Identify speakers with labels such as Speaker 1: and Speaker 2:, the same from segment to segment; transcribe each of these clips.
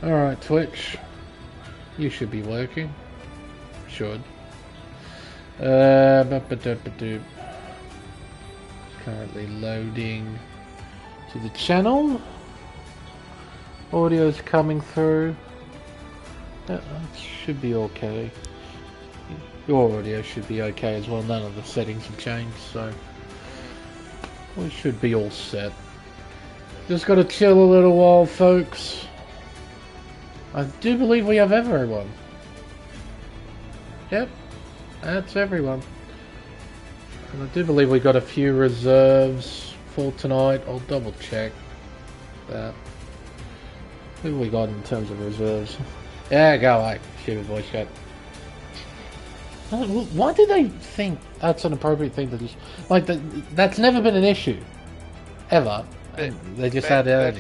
Speaker 1: Alright, Twitch. You should be working. Should. Currently loading to the channel. Audio's coming through. That should be okay. Your audio should be okay as well. None of the settings have changed, so we should be all set. Just gotta chill a little while, folks. I do believe we have everyone. Yep, that's everyone. And I do believe we got a few reserves for tonight. I'll double check that. Who have we got in terms of reserves? Yeah, go away. Stupid voice chat. Why do they think that's an appropriate thing to do? Like, that's never been an issue. Ever. They just had it.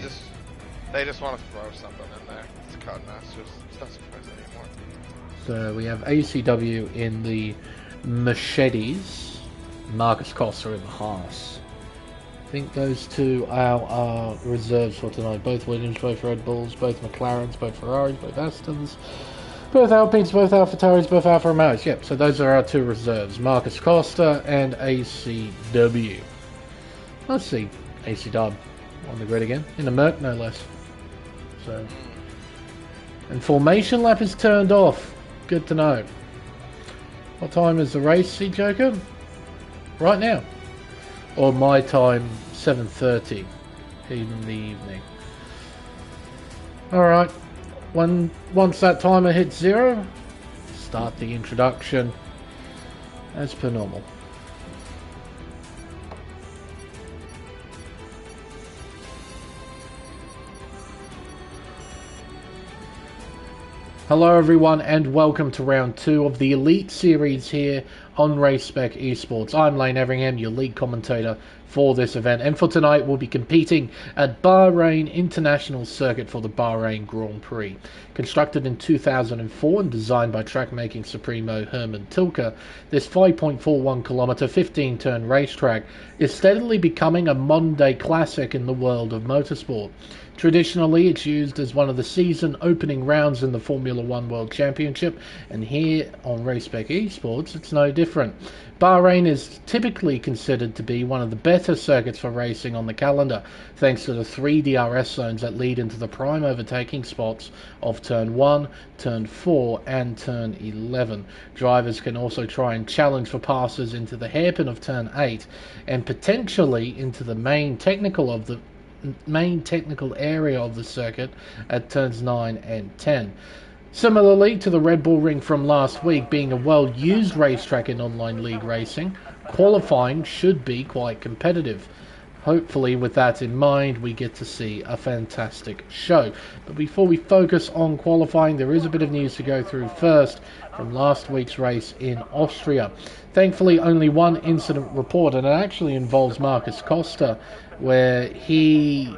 Speaker 2: They just want to throw something in there. It's Codemasters. It's not surprising anymore.
Speaker 1: So we have ACW in the Mercedes. Marcus Costa in the Haas. I think those two are our reserves for tonight. Both Williams, both Red Bulls, both McLarens, both Ferraris, both Astons, both Alpines, both AlphaTauris, both Alfa Romeos. Yep, so those are our two reserves. Marcus Costa and ACW. Let's see ACW on the grid again. In the Merc, no less. So, and formation lap is turned off. Good to know. What time is the race, see Joker? Right now. Or my time, 7:30 in the evening. Alright, once that timer hits 0, start the introduction as per normal. Hello everyone and welcome to round 2 of the Elite Series here on Race Spec Esports. I'm Lane Everingham, your lead commentator for this event, and for tonight we'll be competing at Bahrain International Circuit for the Bahrain Grand Prix. Constructed in 2004 and designed by track-making supremo Herman Tilke, this 5.41 kilometre 15-turn racetrack is steadily becoming a modern-day classic in the world of motorsport. Traditionally, it's used as one of the season opening rounds in the Formula One World Championship, and here on Race Spec Esports, it's no different. Bahrain is typically considered to be one of the better circuits for racing on the calendar, thanks to the 3 DRS zones that lead into the prime overtaking spots of Turn 1, Turn 4, and Turn 11. Drivers can also try and challenge for passes into the hairpin of Turn 8, and potentially into the main technical area of the circuit at turns 9 and 10. Similarly to the Red Bull Ring from last week being a well-used racetrack in online league racing, qualifying should be quite competitive. Hopefully with that in mind we get to see a fantastic show. But before we focus on qualifying, there is a bit of news to go through first from last week's race in Austria. Thankfully only one incident reported, and it actually involves Marcus Costa, where he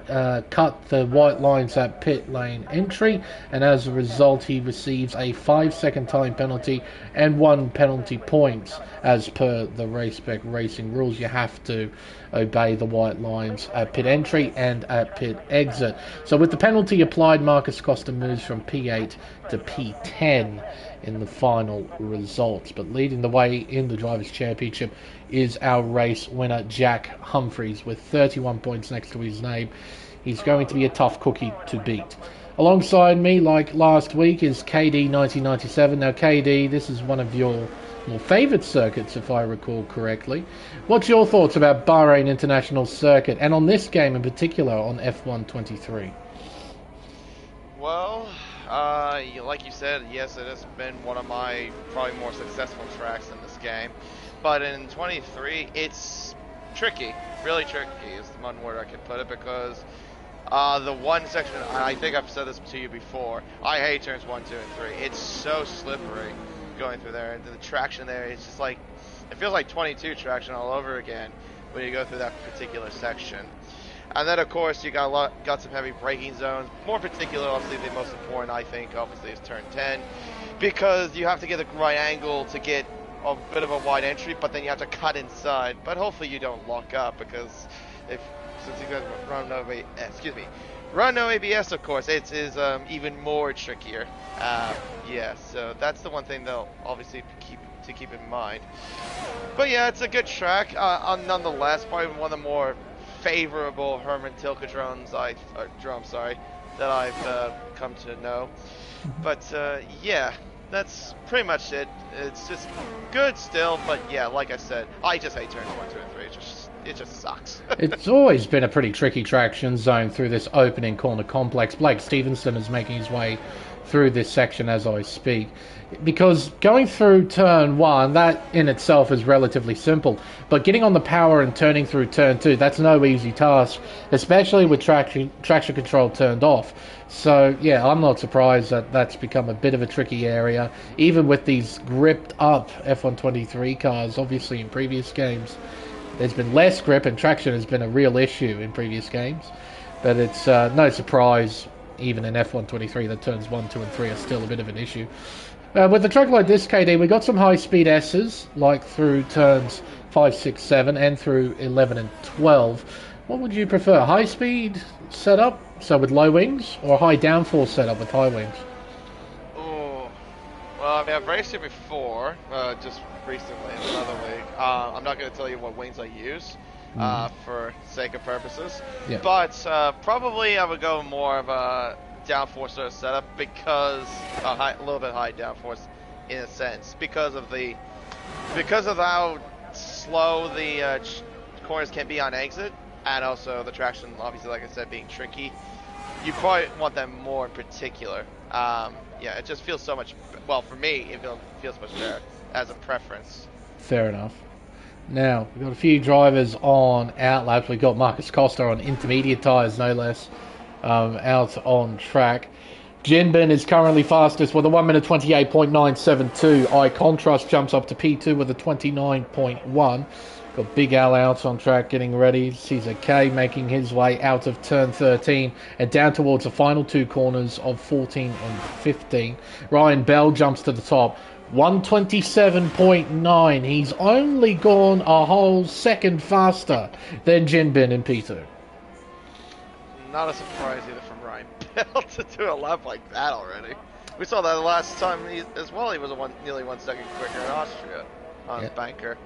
Speaker 1: cut the white lines at pit lane entry, and as a result he receives a 5-second time penalty and 1 penalty point. As per the Race Spec Racing rules, you have to obey the white lines at pit entry and at pit exit. So with the penalty applied, Marcus Costa moves from P8 to P10 in the final results. But leading the way in the Drivers' Championship is our race winner Jack Humphreys with 31 points next to his name. He's going to be a tough cookie to beat. Alongside me, like last week, is KD 1997. Now KD, this is one of your more favourite circuits if I recall correctly. What's your thoughts about Bahrain International Circuit and on this game in particular on F1 23?
Speaker 2: Well, like you said, yes, it has been one of my probably more successful tracks in this game. But in 23, it's tricky, really tricky is the one word I could put it, because the one section, I think I've said this to you before, I hate turns 1, 2, and 3. It's so slippery going through there, and the traction there, it's just like, it feels like 22 traction all over again when you go through that particular section. And then, of course, you got some heavy braking zones. More particular, obviously, the most important, I think, obviously, is turn 10, because you have to get the right angle to get a bit of a wide entry, but then you have to cut inside. But hopefully, you don't lock up, because since you guys run over, Run no ABS, of course, it is even more trickier. Yeah, so that's the one thing they'll obviously keep in mind. But yeah, it's a good track. Nonetheless, probably one of the more favorable Herman Tilke drums that I've come to know. But yeah, that's pretty much it. It's just good still, but yeah, like I said, I just hate turns 1, 2, and 3. It just sucks.
Speaker 1: It's always been a pretty tricky traction zone through this opening corner complex. Blake Stevenson is making his way through this section as I speak, because going through turn 1, that in itself is relatively simple, but getting on the power and turning through turn 2, that's no easy task, especially with traction control turned off. So yeah, I'm not surprised that that's become a bit of a tricky area, even with these gripped up F123 cars. Obviously in previous games there's been less grip and traction has been a real issue in previous games, but it's no surprise even in F123 that turns 1, 2 and 3 are still a bit of an issue. With the track like this, KD, we got some high-speed S's, like through turns 5, 6, 7 and through 11 and 12. What would you prefer, high-speed setup, so with low wings, or high downforce setup with high wings?
Speaker 2: Oh, well, I mean, I've raced it before, just recently in another league. I'm not going to tell you what wings I use. For sake of purposes, yeah. But probably I would go more of a downforce sort of setup, because a little bit high downforce in a sense, because of how slow the corners can be on exit, and also the traction, obviously, like I said, being tricky. You probably want them more in particular. Yeah, it just feels so much. Well, for me, it feels much better as a preference.
Speaker 1: Fair enough. Now, we've got a few drivers on outlaps. We've got Marcus Costa on intermediate tyres, no less, out on track. Jinbin is currently fastest with a 1 minute 28.972. I Contrast jumps up to P2 with a 29.1. Got Big Al out on track getting ready. Caesar K making his way out of turn 13 and down towards the final two corners of 14 and 15. Ryan Bell jumps to the top. 127.9. He's only gone a whole second faster than Jinbin in P2.
Speaker 2: Not a surprise either from Ryan Bell to do a lap like that already. We saw that last time as well. He was nearly 1 second quicker in Austria on banker.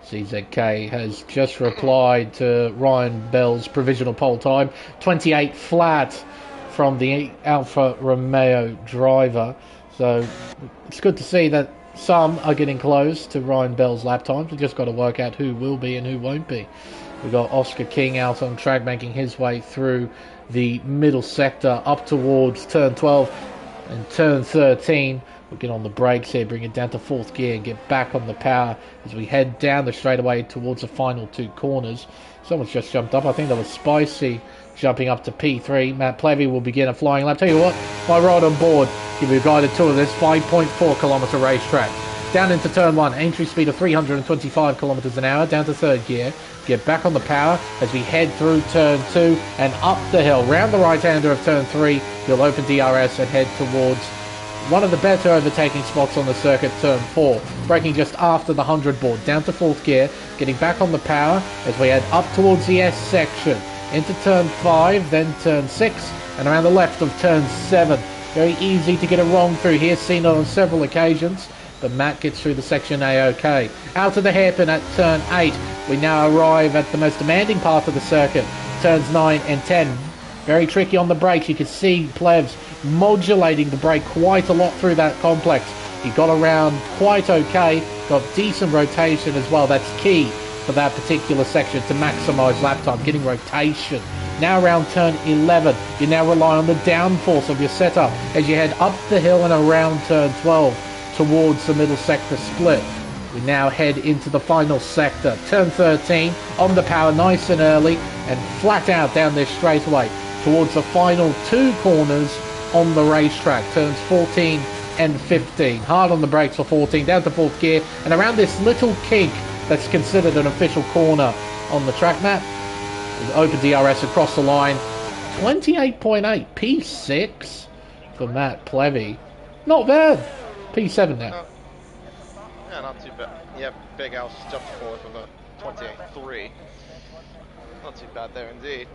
Speaker 1: CZK has just replied to Ryan Bell's provisional pole time. 28 flat from the Alfa Romeo driver. So it's good to see that some are getting close to Ryan Bell's lap times. We've just got to work out who will be and who won't be. We've got Oscar King out on track making his way through the middle sector up towards turn 12 and turn 13. We'll get on the brakes here, bring it down to 4th gear and get back on the power as we head down the straightaway towards the final two corners. Someone's just jumped up. I think that was Spicy jumping up to P3. Matt Plevy will begin a flying lap. Tell you what, my ride on board, give you a guided tour of this 5.4 kilometre racetrack. Down into turn 1, entry speed of 325 kilometres an hour, down to 3rd gear. Get back on the power as we head through turn 2 and up the hill. Round the right-hander of turn 3, you'll open DRS and head towards one of the better overtaking spots on the circuit, turn 4. Braking just after the 100 board, down to 4th gear. Getting back on the power as we head up towards the S section. Into turn 5, then turn 6, and around the left of turn 7. Very easy to get it wrong through here, seen it on several occasions, but Matt gets through the section A-OK. Out of the hairpin at turn 8, we now arrive at the most demanding part of the circuit, turns 9 and 10. Very tricky on the brakes. You can see Plevs modulating the brake quite a lot through that complex. He got around quite okay, got decent rotation as well. That's key for that particular section to maximise lap time, getting rotation. Now around turn 11, you now rely on the downforce of your setup as you head up the hill and around turn 12 towards the middle sector split. We now head into the final sector. Turn 13, on the power nice and early and flat out down this straightaway towards the final two corners on the racetrack. Turns 14 and 15. Hard on the brakes for 14, down to 4th gear and around this little kink that's considered an official corner on the track map. Open DRS across the line. 28.8, P6 for Matt Plevy. Not bad. P7 now.
Speaker 2: Yeah, not too bad. Yep, Big Al's jumped forward with a 28.3. Not too bad there indeed.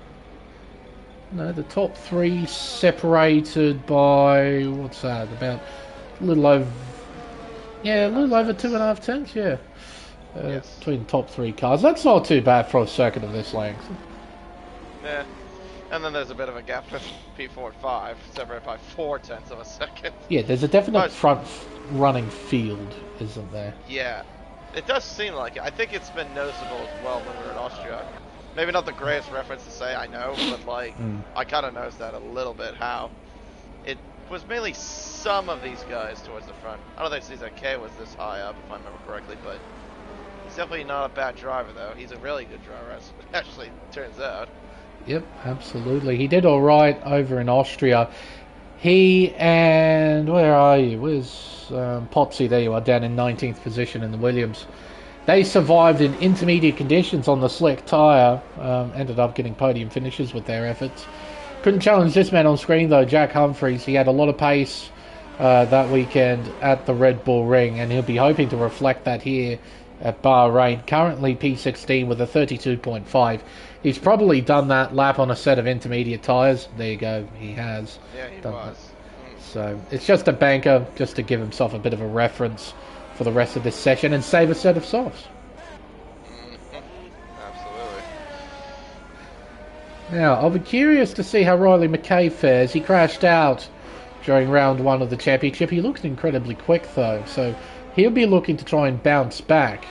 Speaker 1: No, the top three separated by, what's that, about a little over, yeah, a little over 2.5 tenths, yeah.
Speaker 2: Yes.
Speaker 1: Between the top three cars. That's not too bad for a circuit of this length.
Speaker 2: Yeah. And then there's a bit of a gap with P4 and 5, separated by 4/10 of a second.
Speaker 1: Yeah, there's a definite front running field, isn't there?
Speaker 2: Yeah. It does seem like it. I think it's been noticeable as well when we were in Austria. Maybe not the greatest reference to say, I know, but like, I kind of noticed that a little bit, how it was mainly some of these guys towards the front. I don't think CZK was this high up, if I remember correctly, but he's definitely not a bad driver, though. He's a really good driver, as it actually turns out.
Speaker 1: Yep, absolutely. He did alright over in Austria. He and, where are you? Where's Potsy? There you are, down in 19th position in the Williams. They survived in intermediate conditions on the slick tyre. Ended up getting podium finishes with their efforts. Couldn't challenge this man on screen though, Jack Humphreys. He had a lot of pace that weekend at the Red Bull Ring, and he'll be hoping to reflect that here at Bahrain. Currently P16 with a 32.5. He's probably done that lap on a set of intermediate tyres. There you go, he has.
Speaker 2: Yeah, he
Speaker 1: done
Speaker 2: was.
Speaker 1: That. So it's just a banker, just to give himself a bit of a reference for the rest of this session and save a set of softs.
Speaker 2: Absolutely.
Speaker 1: Now, I'll be curious to see how Riley McKay fares. He crashed out during round one of the championship. He looks incredibly quick though, so he'll be looking to try and bounce back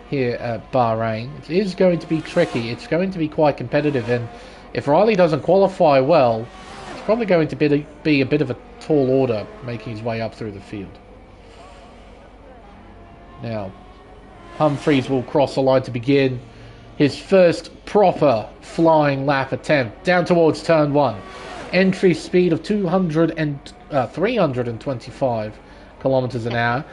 Speaker 1: here at Bahrain. It is going to be tricky. It's going to be quite competitive, and if Riley doesn't qualify well, it's probably going to be a bit of a tall order making his way up through the field. Now, Humphreys will cross the line to begin his first proper flying lap attempt down towards turn one. Entry speed of 325 kilometers an hour.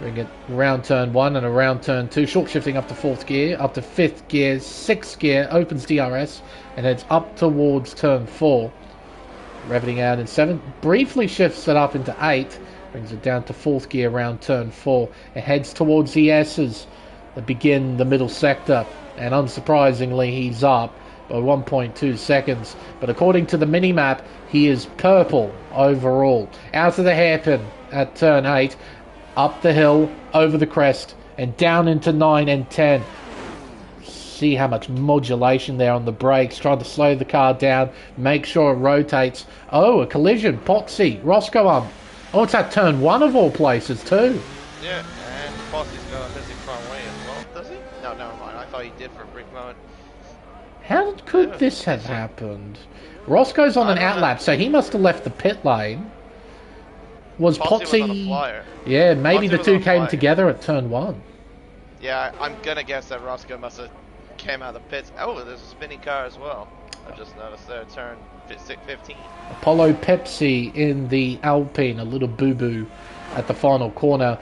Speaker 1: We get around turn one and around turn two. Short shifting up to fourth gear, up to fifth gear, sixth gear, opens DRS and heads up towards turn four. Revving out in seven, briefly shifts it up into eight. Brings it down to fourth gear around turn four. It heads towards the S's that begin the middle sector. And unsurprisingly, he's up by 1.2 seconds. But according to the minimap, he is purple overall. Out of the hairpin at turn 8. Up the hill, over the crest, and down into 9 and 10. See how much modulation there on the brakes. Trying to slow the car down. Make sure it rotates. Oh, a collision. Potsy. Roscoe. Oh, it's at turn 1 of all places too.
Speaker 2: Yeah, and Potsy's got a missing front wing as well. Does he? No, never mind. I thought he did for a brief moment.
Speaker 1: How could this have happened? Roscoe's on an outlap, so he must have left the pit lane. Was Potsy...
Speaker 2: was on a flyer.
Speaker 1: Yeah, maybe
Speaker 2: Potsy
Speaker 1: the two came together at turn 1.
Speaker 2: Yeah, I'm gonna guess that Roscoe must have came out of the pits. Oh, there's a spinning car as well. I just noticed there, turn 15.
Speaker 1: Apollo Pepsi in the Alpine, a little boo-boo at the final corner.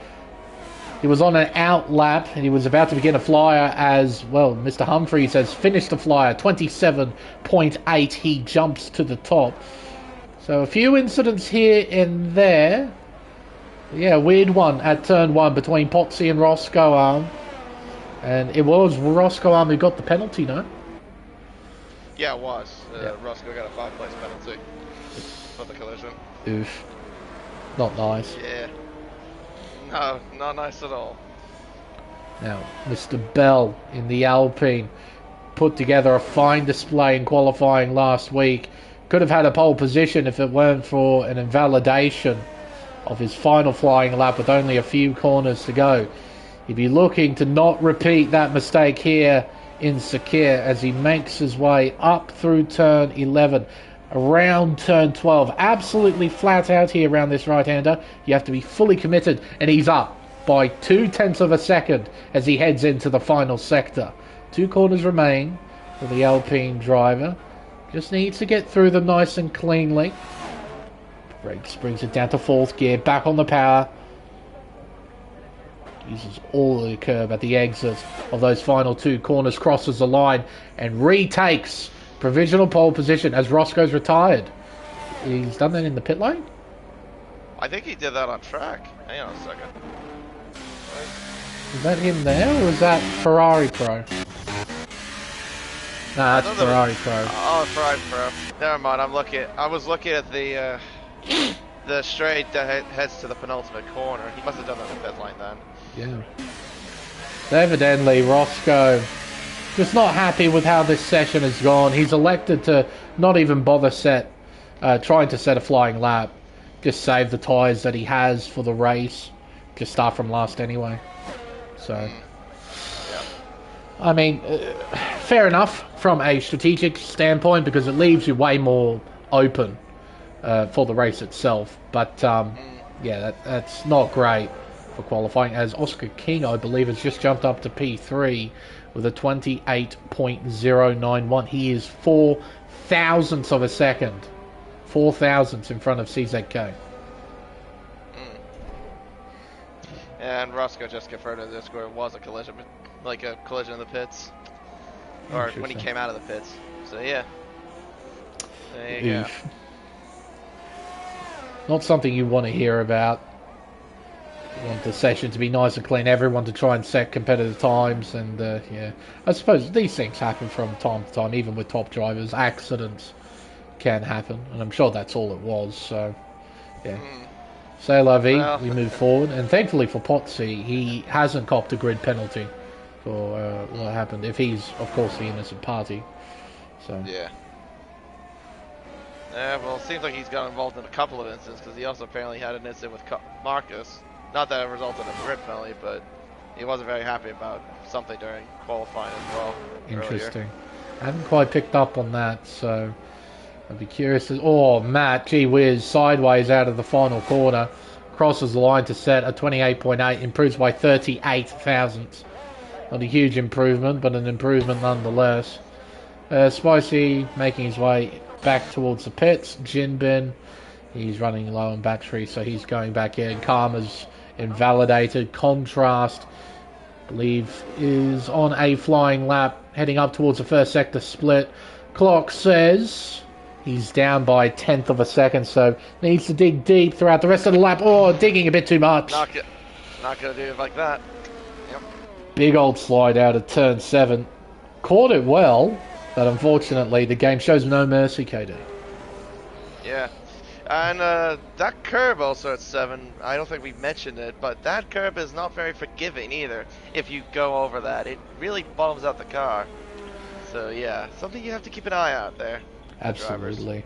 Speaker 1: He was on an out lap and he was about to begin a flyer as, well, Mr. Humphreys has finished the flyer, 27.8. He jumps to the top. So a few incidents here and there. Yeah, weird one at turn 1 between Potsy and Roscoe. And it was Roscoe who got the penalty, no?
Speaker 2: Yeah, it was. Roscoe got a 5-place penalty for the collision.
Speaker 1: Oof. Not nice.
Speaker 2: Yeah. No, not nice at all.
Speaker 1: Now, Mr. Bell in the Alpine put together a fine display in qualifying last week. Could have had a pole position if it weren't for an invalidation of his final flying lap with only a few corners to go. He'd be looking to not repeat that mistake here in Sakir as he makes his way up through turn 11, around turn 12. Absolutely flat out here around this right-hander. You have to be fully committed, and he's up by 0.2 of a second as he heads into the final sector. 2 corners remain for the Alpine driver. Just needs to get through them nice and cleanly. Brakes brings it down to 4th gear, back on the power. Uses all of the curb at the exit of those final 2 corners, crosses the line and retakes provisional pole position as Roscoe's retired. He's done that in the pit lane?
Speaker 2: I think he did that on track. Hang on a second.
Speaker 1: Is that him there or is that Ferrari Pro? Nah, that's Ferrari Pro.
Speaker 2: Oh, Ferrari Pro. Never mind. I was looking at the straight that heads to the penultimate corner. He must have done that in the pit line then.
Speaker 1: Yeah. Evidently, Roscoe just not happy with how this session has gone. He's elected to not even bother trying to set a flying lap. Just save the tyres that he has for the race. Just start from last anyway. So,
Speaker 2: yeah.
Speaker 1: I mean, fair enough from a strategic standpoint because it leaves you way more open for the race itself. But, yeah, that's not great for qualifying, as Oscar King, I believe, has just jumped up to P3 with a 28.091. He is 4 thousandths of a second. 4 thousandths in front of CZK.
Speaker 2: And Roscoe just confirmed that this was a collision, like a collision in the pits. Or when he came out of the pits. So yeah. There you go.
Speaker 1: Not something you want to hear about. You want the session to be nice and clean, everyone to try and set competitive times, and yeah, I suppose these things happen from time to time, even with top drivers. Accidents can happen, and I'm sure that's all it was. So yeah, say la vie. Well, we move forward, and thankfully for Potsy, he hasn't copped a grid penalty for what happened, if he's of course the innocent party. So
Speaker 2: yeah. Well, it seems like he's got involved in a couple of incidents, because he also apparently had an incident with Marcus. Not that it resulted in a grid penalty, but he wasn't very happy about something during qualifying as well.
Speaker 1: Interesting.
Speaker 2: Earlier.
Speaker 1: I haven't quite picked up on that, so I'd be curious. Oh, Matt, gee whiz, sideways out of the final corner. Crosses the line to set a 28.8, improves by 38 thousandths. Not a huge improvement, but an improvement nonetheless. Spicy making his way back towards the pits. Jinbin, he's running low on battery, so he's going back in. Karma's invalidated. Contrast, I believe, is on a flying lap, heading up towards the first sector split. Clock says he's down by 1/10 of a second, so needs to dig deep throughout the rest of the lap. Oh, digging a bit too much.
Speaker 2: Not gonna do it like that. Yep.
Speaker 1: Big old slide out of turn 7. Caught it well, but unfortunately the game shows no mercy, KD.
Speaker 2: Yeah. And that curb also at 7, I don't think we mentioned it, but that curb is not very forgiving either. If you go over that, it really bottoms out the car. So yeah, something you have to keep an eye out there.
Speaker 1: Absolutely.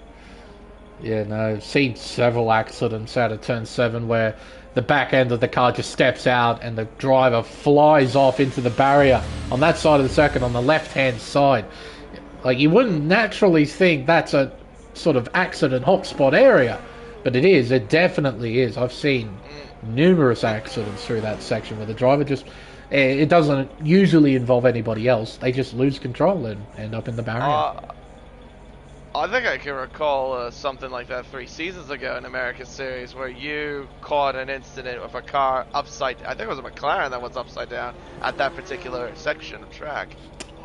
Speaker 1: Yeah, no, I've seen several accidents out of turn 7 where the back end of the car just steps out and the driver flies off into the barrier on that side of the circuit on the left-hand side. Like, you wouldn't naturally think that's a sort of accident hotspot area, but it is. It definitely is. I've seen numerous accidents through that section where the driver just, it doesn't usually involve anybody else, they just lose control and end up in the barrier.
Speaker 2: I think I can recall something like that 3 seasons ago in America's Series, where you caught an incident with a car upside, I think it was a McLaren that was upside down at that particular section of track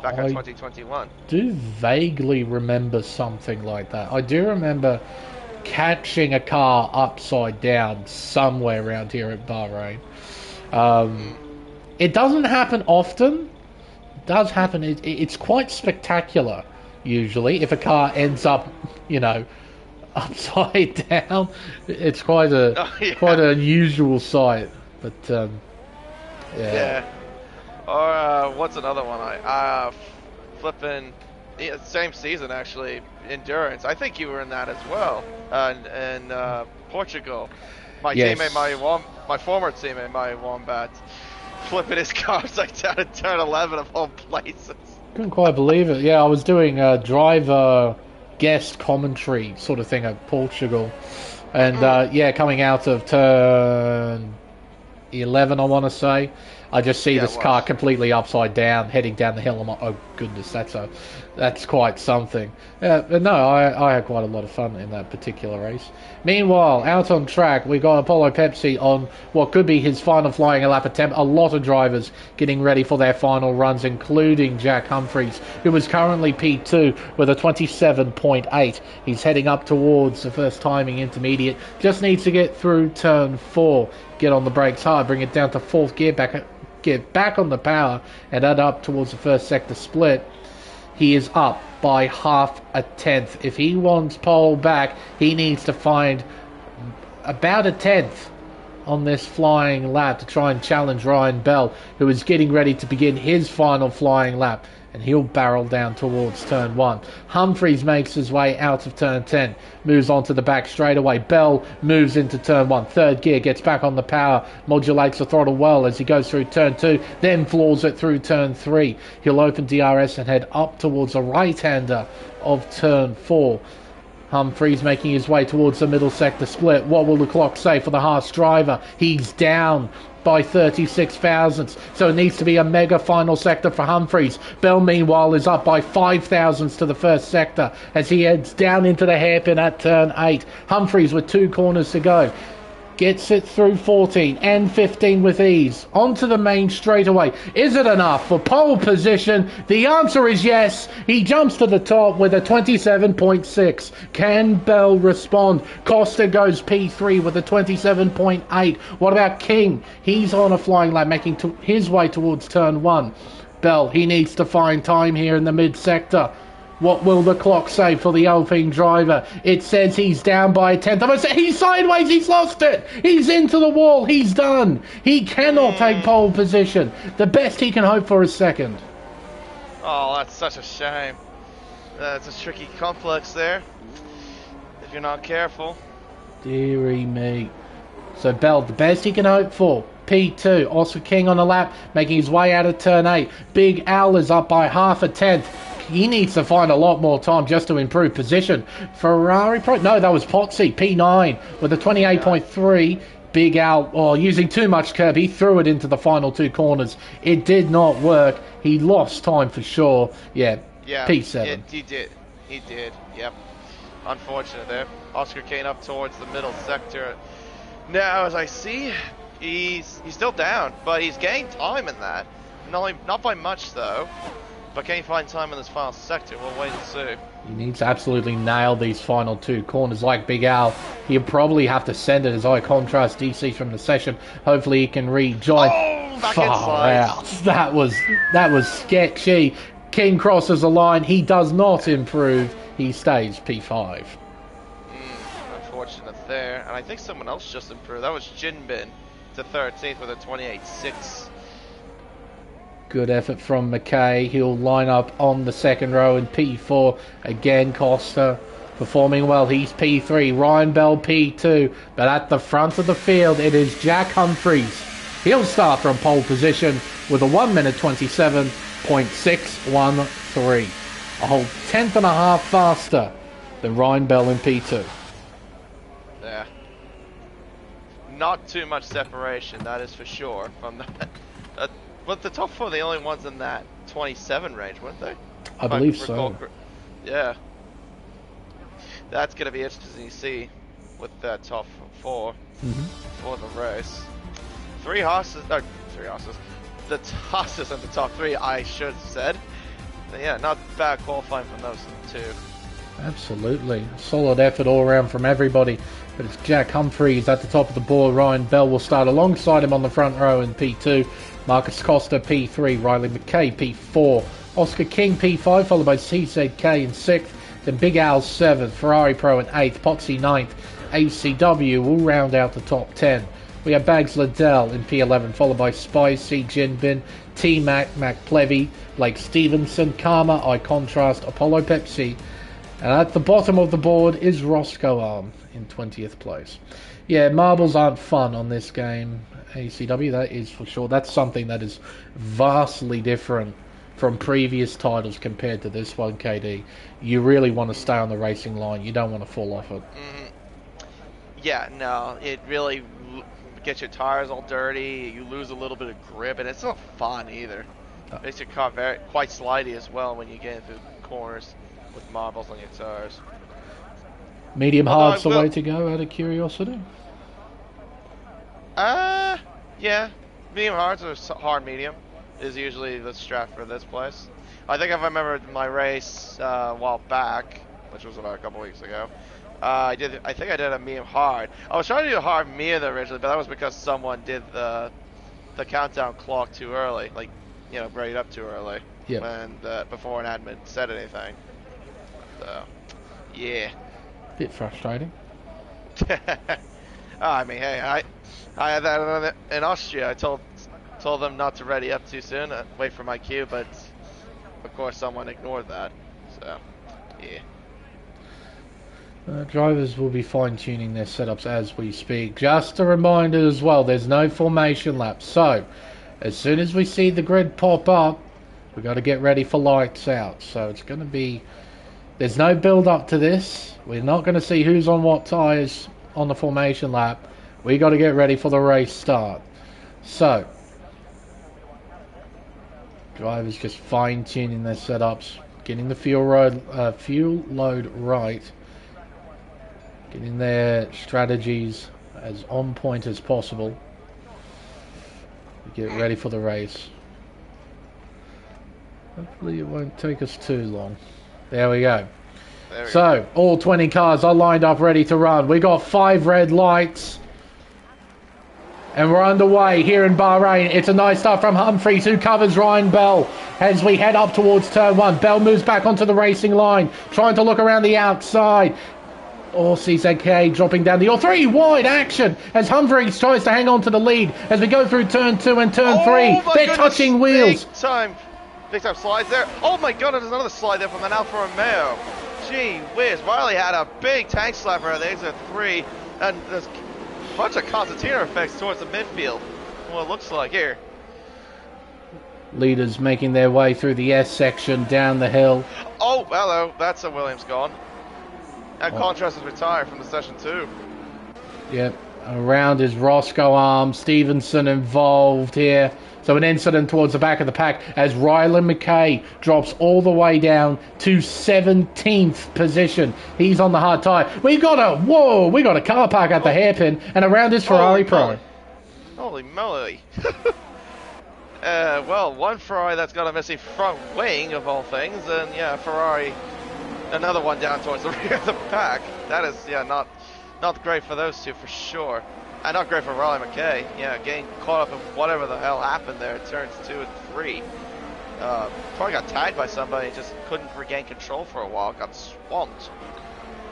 Speaker 2: back in 2021.
Speaker 1: I do vaguely remember something like that. I do remember catching a car upside down somewhere around here at Bahrain. It doesn't happen often. It does happen. It's quite spectacular, usually, if a car ends up, you know, upside down. It's quite quite an unusual sight. But, yeah.
Speaker 2: Or what's another one? Flipping, same season actually, endurance. I think you were in that as well. In Portugal, my teammate, my former teammate, my Wombat, flipping his car upside down in turn 11 of all places.
Speaker 1: Couldn't quite believe it. Yeah, I was doing a driver guest commentary sort of thing at Portugal, and yeah, coming out of turn 11, I want to say, I just see this car completely upside down, heading down the hill. I'm like, oh goodness, that's quite something. But no, I had quite a lot of fun in that particular race. Meanwhile, out on track, we got Apollo Pepsi on what could be his final flying lap attempt. A lot of drivers getting ready for their final runs, including Jack Humphreys, who is currently P2 with a 27.8. He's heading up towards the first timing intermediate. Just needs to get through turn 4, get on the brakes hard, bring it down to 4th gear, get back on the power, and head up towards the first sector split. he is up by half a tenth. If he wants pole back, he needs to find about a tenth on this flying lap to try and challenge Ryan Bell, who is getting ready to begin his final flying lap, and he'll barrel down towards turn 1. Humphries makes his way out of turn 10, moves onto the back straightaway. Bell moves into turn 1, third gear, gets back on the power, modulates the throttle well as he goes through turn 2, then floors it through turn 3. He'll open DRS and head up towards the right-hander of turn 4. Humphries making his way towards the middle sector split. What will the clock say for the Haas driver? He's down by 36 thousandths, so it needs to be a mega final sector for Humphries. Bell, meanwhile, is up by 5 thousandths to the first sector as he heads down into the hairpin at turn 8. Humphries with 2 corners to go. Gets it through 14 and 15 with ease. Onto the main straightaway. Is it enough for pole position? The answer is yes. He jumps to the top with a 27.6. Can Bell respond? Costa goes P3 with a 27.8. What about King? He's on a flying lap, making his way towards turn 1. Bell, he needs to find time here in the mid-sector. What will the clock say for the Alpine driver? It says he's down by a tenth of a second. He's sideways. He's lost it. He's into the wall. He's done. He cannot take pole position. The best he can hope for is second.
Speaker 2: Oh, that's such a shame. That's a tricky complex there, if you're not careful.
Speaker 1: Dearie me. So Bell, the best he can hope for. P2. Oscar King on the lap, making his way out of turn 8. Big Al is up by half a tenth. He needs to find a lot more time just to improve position. Ferrari Pro... No, that was Potsy, P9, with a 28.3. Big Al, using too much curb. He threw it into the final 2 corners. It did not work. He lost time for sure. Yeah, P7.
Speaker 2: He did. Yep. Unfortunate there. Oscar Kane up towards the middle sector. Now, as I see, he's still down, but he's gained time in that. Not by much, though. But can he find time in this final sector? We'll wait and see.
Speaker 1: He needs to absolutely nail these final 2 corners like Big Al. He'll probably have to send it as high contrast DC from the session. Hopefully he can rejoin.
Speaker 2: Oh, back inside.
Speaker 1: That was sketchy. King crosses the line. He does not improve. He stays P5.
Speaker 2: Unfortunate there. And I think someone else just improved. That was Jinbin to 13th with a 28.6.
Speaker 1: Good effort from McKay. He'll line up on the second row in P4. Again, Costa performing well. He's P3. Ryan Bell P2. But at the front of the field, it is Jack Humphries. He'll start from pole position with a 1 minute 27.613. A whole tenth and a half faster than Ryan Bell in P2.
Speaker 2: Yeah. Not too much separation, that is for sure, from that. But the top 4 are the only ones in that 27 range, weren't they?
Speaker 1: I believe so.
Speaker 2: Yeah. That's going to be interesting to see with the top 4 for the race. 3 horses. The horses in the top 3, I should have said. But yeah, not bad qualifying from those 2.
Speaker 1: Absolutely. Solid effort all around from everybody. But it's Jack Humphries at the top of the board. Ryan Bell will start alongside him on the front row in P2. Marcus Costa P3, Riley McKay P4, Oscar King P5, followed by CZK in 6th, then Big Al 7th, Ferrari Pro in 8th, Potsy 9th, ACW will round out the top 10. We have Bags Liddell in P11, followed by Spicy, Jinbin, T-Mac, Mac Plevy, Blake Stevenson, Karma, I Contrast, Apollo Pepsi, and at the bottom of the board is Roscoe Arm in 20th place. Yeah, marbles aren't fun on this game, ACW, that is for sure. That's something that is vastly different from previous titles compared to this one, KD. You really want to stay on the racing line. You don't want to fall off it.
Speaker 2: Yeah, no, it really gets your tires all dirty. You lose a little bit of grip, and it's not fun either. It makes your car quite slidey as well when you get into corners with marbles on your tires.
Speaker 1: Medium hard's the way to go, out of curiosity?
Speaker 2: Yeah. Medium hards or hard medium is usually the strat for this place. I think if I remember my race a while back, which was about a couple weeks ago, I think I did a medium hard. I was trying to do a hard medium originally, but that was because someone did the countdown clock too early, like, you know, brought it up too early.
Speaker 1: Yep.
Speaker 2: and before an admin said anything. So, yeah.
Speaker 1: Bit frustrating.
Speaker 2: I mean, hey, I had that in Austria. I told them not to ready up too soon, wait for my cue, but of course someone ignored that. So, yeah.
Speaker 1: Drivers will be fine-tuning their setups as we speak. Just a reminder as well, there's no formation lap. So, as soon as we see the grid pop up, we've got to get ready for lights out. So it's going to be... There's no build-up to this. We're not going to see who's on what tyres on the formation lap. We got to get ready for the race start. So, drivers just fine-tuning their setups, getting the fuel load right. Getting their strategies as on point as possible. Get ready for the race. Hopefully it won't take us too long. There we go. So, all 20 cars are lined up ready to run. We got 5 red lights. And we're underway here in Bahrain. It's a nice start from Humphries, who covers Ryan Bell as we head up towards turn 1. Bell moves back onto the racing line, trying to look around the outside. CZK dropping down the 3 wide action as Humphries tries to hang on to the lead as we go through turn 2 and turn 3. They're touching wheels.
Speaker 2: Big time slides there. Oh my god, there's another slide there from an Alfa Romeo. Gee whiz, Riley had a big tank slapper at the exit 3, and there's a bunch of concertina effects towards the midfield. Well, it looks like here.
Speaker 1: Leaders making their way through the S section down the hill.
Speaker 2: Oh, hello, that's a Williams gone. And Contrast is retired from the session 2.
Speaker 1: Yep, around is Roscoe Arms, Stevenson involved here. So an incident towards the back of the pack as Rylan McKay drops all the way down to 17th position. He's on the hard tyre. We got a car park at the hairpin, and around is Ferrari Pro.
Speaker 2: Holy moly. Well, one Ferrari that's got a messy front wing of all things, and yeah, Ferrari, another one down towards the rear of the pack. That is, yeah, not great for those two for sure. And not great for Riley McKay. Yeah, getting caught up in whatever the hell happened there. Turns 2 and 3. Probably got tagged by somebody, just couldn't regain control for a while. Got swamped.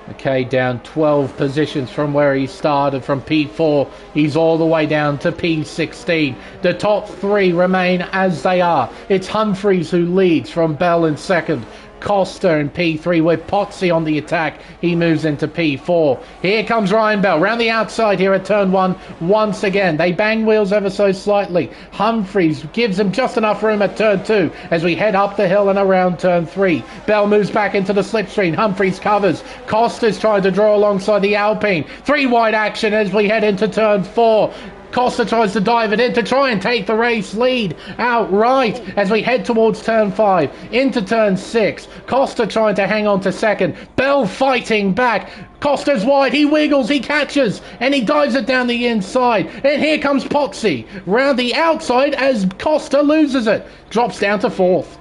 Speaker 1: McKay down 12 positions from where he started from P4. He's all the way down to P16. The top 3 remain as they are. It's Humphries who leads from Bell in second. Costa in P3 with Potsy on the attack. He moves into P4. Here comes Ryan Bell round the outside here at turn 1 once again. They bang wheels ever so slightly. Humphries gives him just enough room at turn 2 as we head up the hill and around turn 3. Bell moves back into the slipstream. Humphries covers. Costa's trying to draw alongside the Alpine. 3 wide action as we head into turn 4. Costa tries to dive it in to try and take the race lead outright as we head towards turn 5 into turn 6. Costa trying to hang on to second. Bell fighting back. Costa's wide. He wiggles. He catches and he dives it down the inside. And here comes Potsy round the outside as Costa loses it. Drops down to 4th.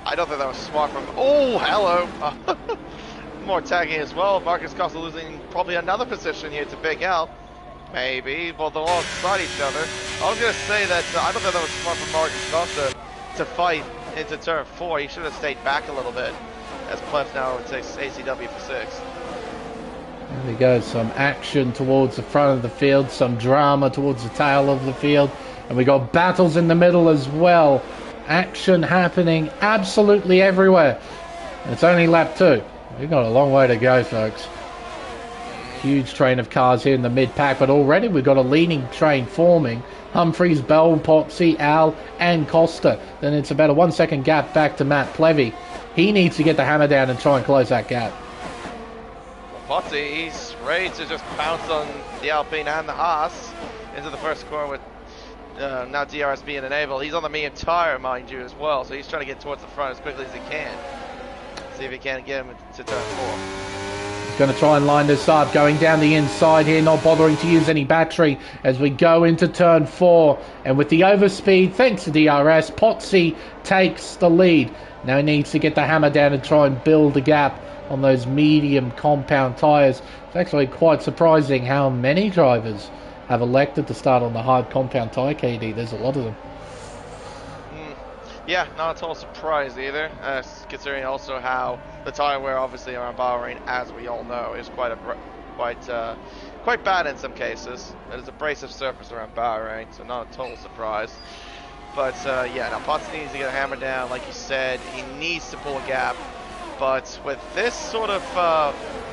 Speaker 2: I don't think that was smart from... Oh, hello. More tagging as well. Marcus Costa losing probably another position here to Big L. Maybe. Well, they're all beside each other. I was going to say that I don't think that was smart from Marcus Costa to fight into turn 4. He should have stayed back a little bit, as Plebs now takes ACW for 6.
Speaker 1: There we go. Some action towards the front of the field. Some drama towards the tail of the field. And we got battles in the middle as well. Action happening absolutely everywhere. And it's only lap 2. We've got a long way to go, folks. Huge train of cars here in the mid-pack, but already we've got a leading train forming. Humphries, Bell, Potsy, Al, and Costa. Then it's about a 1 second gap back to Matt Plevy. He needs to get the hammer down and try and close that gap.
Speaker 2: Well, Potsy, he's ready to just pounce on the Alpine and the Haas into the first corner with now DRS being enabled. He's on the medium tire, mind you, as well, so he's trying to get towards the front as quickly as he can. See if he can get him to turn 4.
Speaker 1: Going to try and line this up, going down the inside here, not bothering to use any battery as we go into turn 4. And with the overspeed, thanks to DRS, Potsy takes the lead. Now he needs to get the hammer down and try and build a gap on those medium compound tyres. It's actually quite surprising how many drivers have elected to start on the hard compound tyre, KD. There's a lot of them.
Speaker 2: Yeah, not a total surprise either, considering also how the tire wear obviously around Bahrain, as we all know, is quite bad in some cases. It is a abrasive surface around Bahrain, so not a total surprise. But yeah, now Potts needs to get a hammer down, like you said. He needs to pull a gap. But with this sort of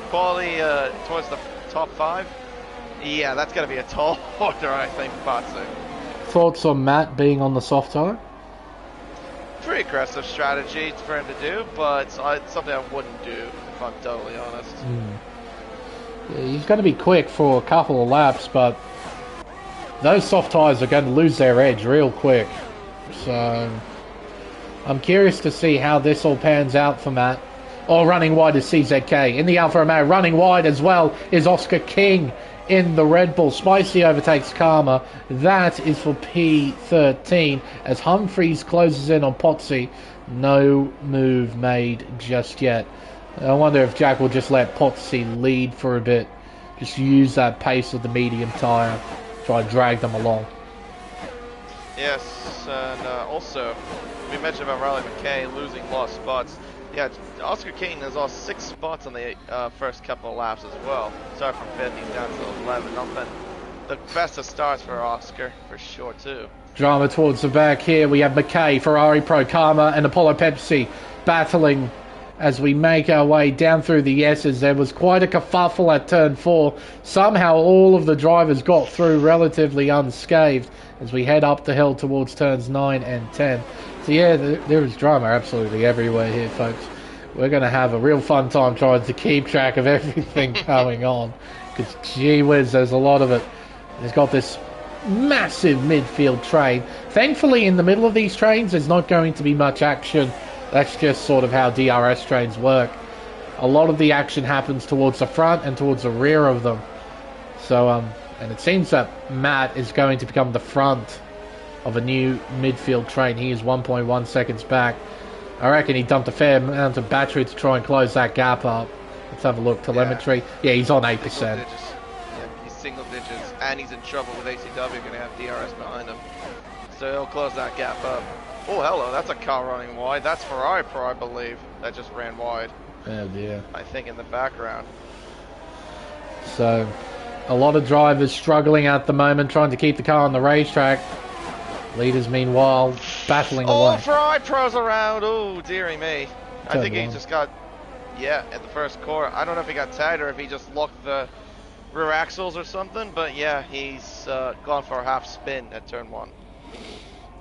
Speaker 2: quality towards the top 5, yeah, that's going to be a tall order, I think, Potts.
Speaker 1: Thoughts on Matt being on the soft tire?
Speaker 2: Pretty aggressive strategy for him to do, but it's something I wouldn't do, if I'm totally honest.
Speaker 1: Yeah, he's going to be quick for a couple of laps, but those soft tires are going to lose their edge real quick. So I'm curious to see how this all pans out for Matt. Oh, running wide is CZK. In the Alfa Romeo, running wide as well is Oscar King in the Red Bull. Spicy overtakes Karma. That is for P13 as Humphries closes in on Potsy. No move made just yet. I wonder if Jack will just let Potsy lead for a bit. Just use that pace of the medium tyre. Try to drag them along.
Speaker 2: Yes, and also, we mentioned about Riley McKay losing lost spots. Yeah, Oscar King has lost 6 spots on the first couple of laps as well. Started from 5th, he's down to 11. Not been the best of starts for Oscar, for sure, too.
Speaker 1: Drama towards the back here. We have McKay, Ferrari Pro, Karma, and Apollo Pepsi battling as we make our way down through the S's. There was quite a kerfuffle at turn 4. Somehow all of the drivers got through relatively unscathed as we head up the hill towards turns 9 and 10. So yeah, there is drama absolutely everywhere here, folks. We're going to have a real fun time trying to keep track of everything going on. Because gee whiz, there's a lot of it. It's got this massive midfield train. Thankfully, in the middle of these trains, there's not going to be much action. That's just sort of how DRS trains work. A lot of the action happens towards the front and towards the rear of them. So, and it seems that Matt is going to become the front of a new midfield train. He is 1.1 seconds back. I reckon he dumped a fair amount of battery to try and close that gap up. Let's have a look. Telemetry. Yeah, he's on 8%.
Speaker 2: Yeah, he's single digits, and he's in trouble with ACW. Going to have DRS behind him. So he'll close that gap up. Oh, hello, that's a car running wide. That's Ferrari Pro, I believe, that just ran wide.
Speaker 1: Oh, dear.
Speaker 2: I think in the background.
Speaker 1: So, a lot of drivers struggling at the moment, trying to keep the car on the racetrack. Leaders, meanwhile, battling away.
Speaker 2: Oh, Ferrari Pro's around. Oh, dearie me. I think he just got, yeah, at the first corner. I don't know if he got tagged or if he just locked the rear axles or something, but yeah, he's gone for a half spin at turn 1.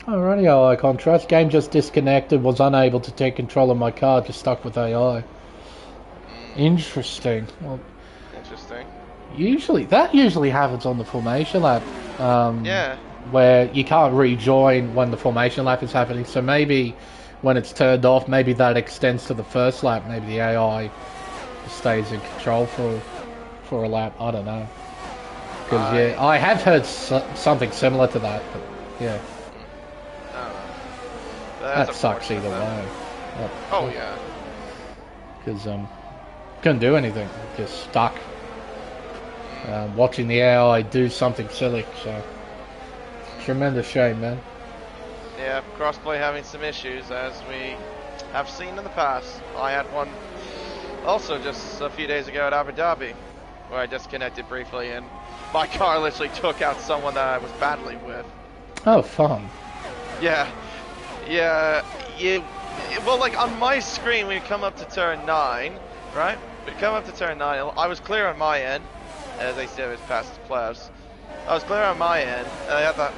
Speaker 1: Alrighty, AI contrast. Game just disconnected. Was unable to take control of my car. Just stuck with AI. Interesting. Well,
Speaker 2: interesting.
Speaker 1: That usually happens on the formation lap.
Speaker 2: Yeah.
Speaker 1: Where you can't rejoin when the formation lap is happening. So maybe when it's turned off, maybe that extends to the first lap. Maybe the AI stays in control for a lap. I don't know. Because yeah, I have heard something similar to that. But yeah. That sucks either way.
Speaker 2: Oh yeah.
Speaker 1: Because couldn't do anything. Just stuck. Watching the AI do something silly. So tremendous shame, man.
Speaker 2: Yeah, Crossplay having some issues as we have seen in the past. I had one also just a few days ago at Abu Dhabi where I disconnected briefly and my car literally took out someone that I was battling with.
Speaker 1: Oh, fun.
Speaker 2: Yeah. Yeah, well, like on my screen, when you come up to turn 9, right? We come up to turn 9, I was clear on my end, as I said, it was past the plebs. I was clear on my end, and I had the,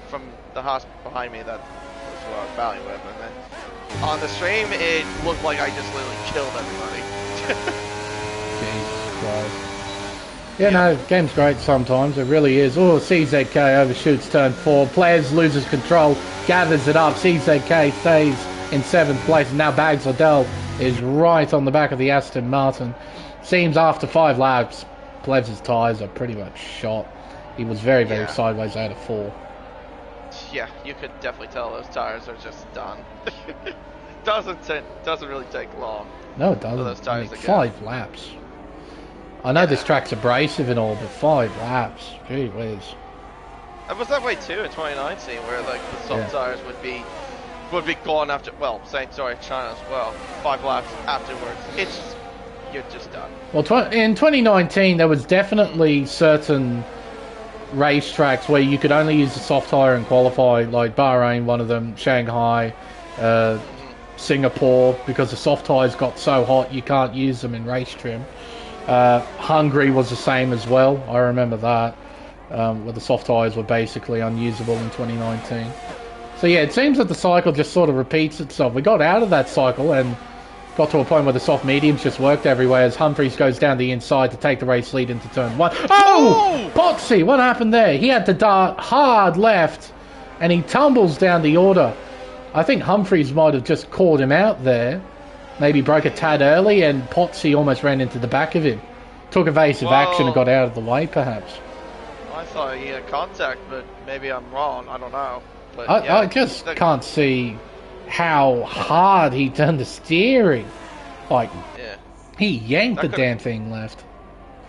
Speaker 2: from the hospital behind me, that was who I was battling with, and then on the stream, it looked like I just literally killed everybody.
Speaker 1: Jesus Christ. Yeah, no, game's great sometimes, it really is. Oh, CZK overshoots turn 4, players loses control, gathers it up, CZK stays in 7th place, and now Bags Liddell is right on the back of the Aston Martin. Seems after 5 laps, Plevs' tyres are pretty much shot. He was very, very sideways out of 4.
Speaker 2: Yeah, you could definitely tell those tyres are just done. doesn't really take long.
Speaker 1: No, it doesn't.
Speaker 2: Those tires
Speaker 1: 5 laps. I know this track's abrasive and all, but 5 laps. Gee whiz.
Speaker 2: It was that way too in 2019, where like the soft tires would be would be gone after, well, sorry, China as well, 5 laps afterwards. It's, you're just done.
Speaker 1: Well, in 2019, there was definitely certain racetracks where you could only use the soft tyre and qualify, like Bahrain, one of them, Shanghai, Singapore, because the soft tyres got so hot you can't use them in race trim. Hungary was the same as well, I remember that, where the soft tyres were basically unusable in 2019. So yeah, it seems that the cycle just sort of repeats itself. We got out of that cycle and got to a point where the soft mediums just worked everywhere as Humphries goes down the inside to take the race lead into turn 1. Oh! Potsy, what happened there? He had to dart hard left and he tumbles down the order. I think Humphries might have just caught him out there. Maybe broke a tad early and Potsy almost ran into the back of him. Took evasive action and got out of the way, perhaps.
Speaker 2: I thought he had contact, but maybe I'm wrong. I don't know. But
Speaker 1: I just can't see how hard he turned the steering. Like, he yanked the damn thing left.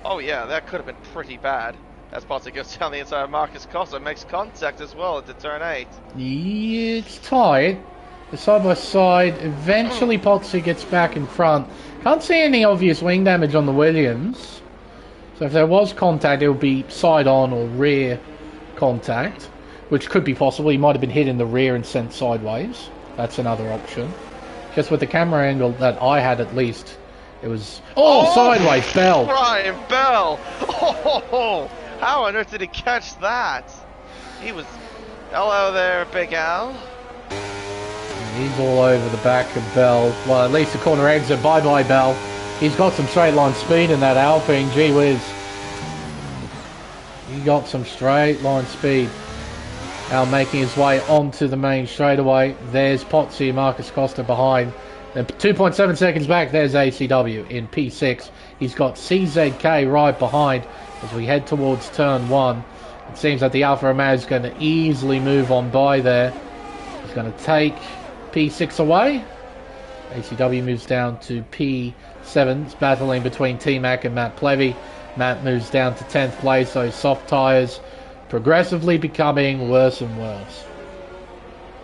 Speaker 2: Oh yeah, that could have been pretty bad. As Potsy goes down the inside of Marcus Costa, makes contact as well into turn 8.
Speaker 1: Yeah, it's tight. The side by side. Eventually Potsy gets back in front. Can't see any obvious wing damage on the Williams. So if there was contact, it would be side on or rear contact, which could be possible. He might have been hit in the rear and sent sideways. That's another option. Just with the camera angle that I had, at least, it was... Oh, sideways, Bell!
Speaker 2: Brian Bell! Oh, how on earth did he catch that? He was... Hello there, Big Al.
Speaker 1: He's all over the back of Bell. Well, at least the corner exit. Bye-bye, Bell. He's got some straight line speed in that Alpine. Gee whiz. He got some straight line speed. Al making his way onto the main straightaway. There's Potsy and Marcus Costa behind. Then 2.7 seconds back, there's ACW in P6. He's got CZK right behind as we head towards turn 1. It seems that the Alfa Romeo is going to easily move on by there. He's going to take P6 away. ACW moves down to P7. It's battling between T-Mac and Matt Plevy. Matt moves down to 10th place. Those soft tyres progressively becoming worse and worse.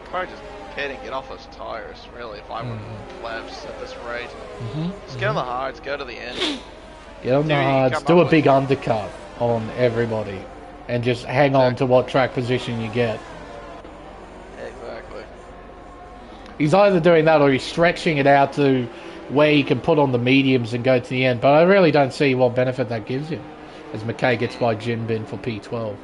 Speaker 2: Probably just kidding, get off those tires, really, if I were plebs at this rate. Just get on the hards, go to the end.
Speaker 1: Get on the hards, do a big undercut on everybody, and just hang on to what track position you get.
Speaker 2: Exactly.
Speaker 1: He's either doing that or he's stretching it out to where he can put on the mediums and go to the end, but I really don't see what benefit that gives him, as McKay gets by Jin Bin for P12.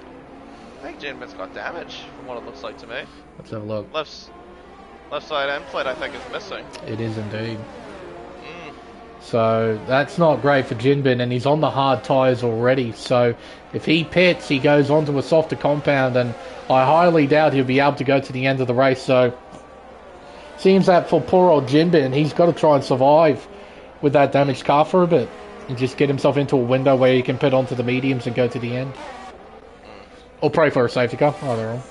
Speaker 2: I think Jin Bin's got damage, from what it looks like to me.
Speaker 1: Let's have a look.
Speaker 2: Left side end plate, I think, is missing.
Speaker 1: It is indeed. So that's not great for Jin Bin, and he's on the hard tyres already. So if he pits, he goes onto a softer compound, and I highly doubt he'll be able to go to the end of the race. So seems that for poor old Jin Bin, he's got to try and survive with that damaged car for a bit, and just get himself into a window where he can pit onto the mediums and go to the end. Or pray for a safety car, either or.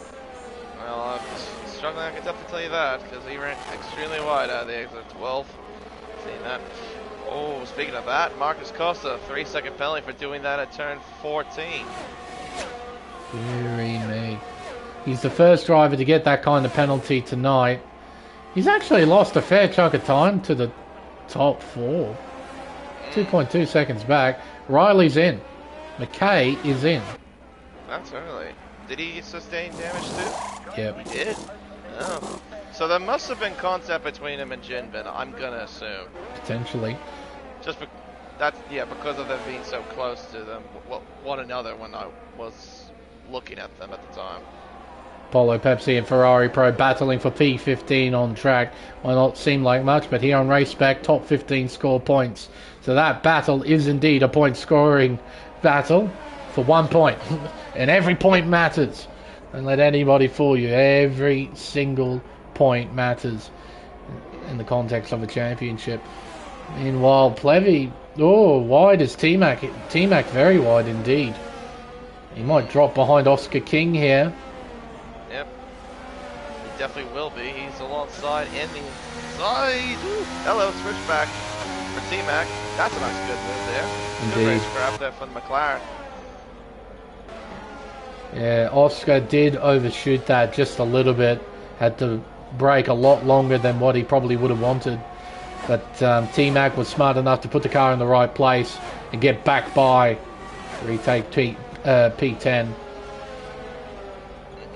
Speaker 2: Well, I'm struggling, I can definitely tell you that, because he ran extremely wide out of the exit 12. Seen that. Oh, speaking of that, Marcus Costa, 3-second penalty for doing that at turn 14.
Speaker 1: Deary me. He's the first driver to get that kind of penalty tonight. He's actually lost a fair chunk of time to the top 4. 2.2 seconds back. Riley's in. McKay is in.
Speaker 2: That's early. Did he sustain damage too?
Speaker 1: Yep.
Speaker 2: He did? Oh. So there must have been contact between him and Jin Bin, I'm gonna assume.
Speaker 1: Potentially.
Speaker 2: Just because of them being so close to them, one another when I was looking at them at the time.
Speaker 1: Polo Pepsi and Ferrari Pro battling for P15 on track. Might not seem like much, but here on Race Spec, top 15 score points. So that battle is indeed a point scoring battle for 1 point. And every point matters. Don't let anybody fool you. Every single point matters in the context of a championship. Meanwhile, Plevy, wide is T-Mac. T-Mac very wide indeed. He might drop behind Oscar King here.
Speaker 2: Yep. He definitely will be. He's alongside in the side. Hello, switchback for T-Mac. That's a nice good move there.
Speaker 1: Indeed.
Speaker 2: Good race grab there from the McLaren.
Speaker 1: Yeah, Oscar did overshoot that just a little bit. Had to break a lot longer than what he probably would have wanted. But T-Mac was smart enough to put the car in the right place and get back by, retake P10.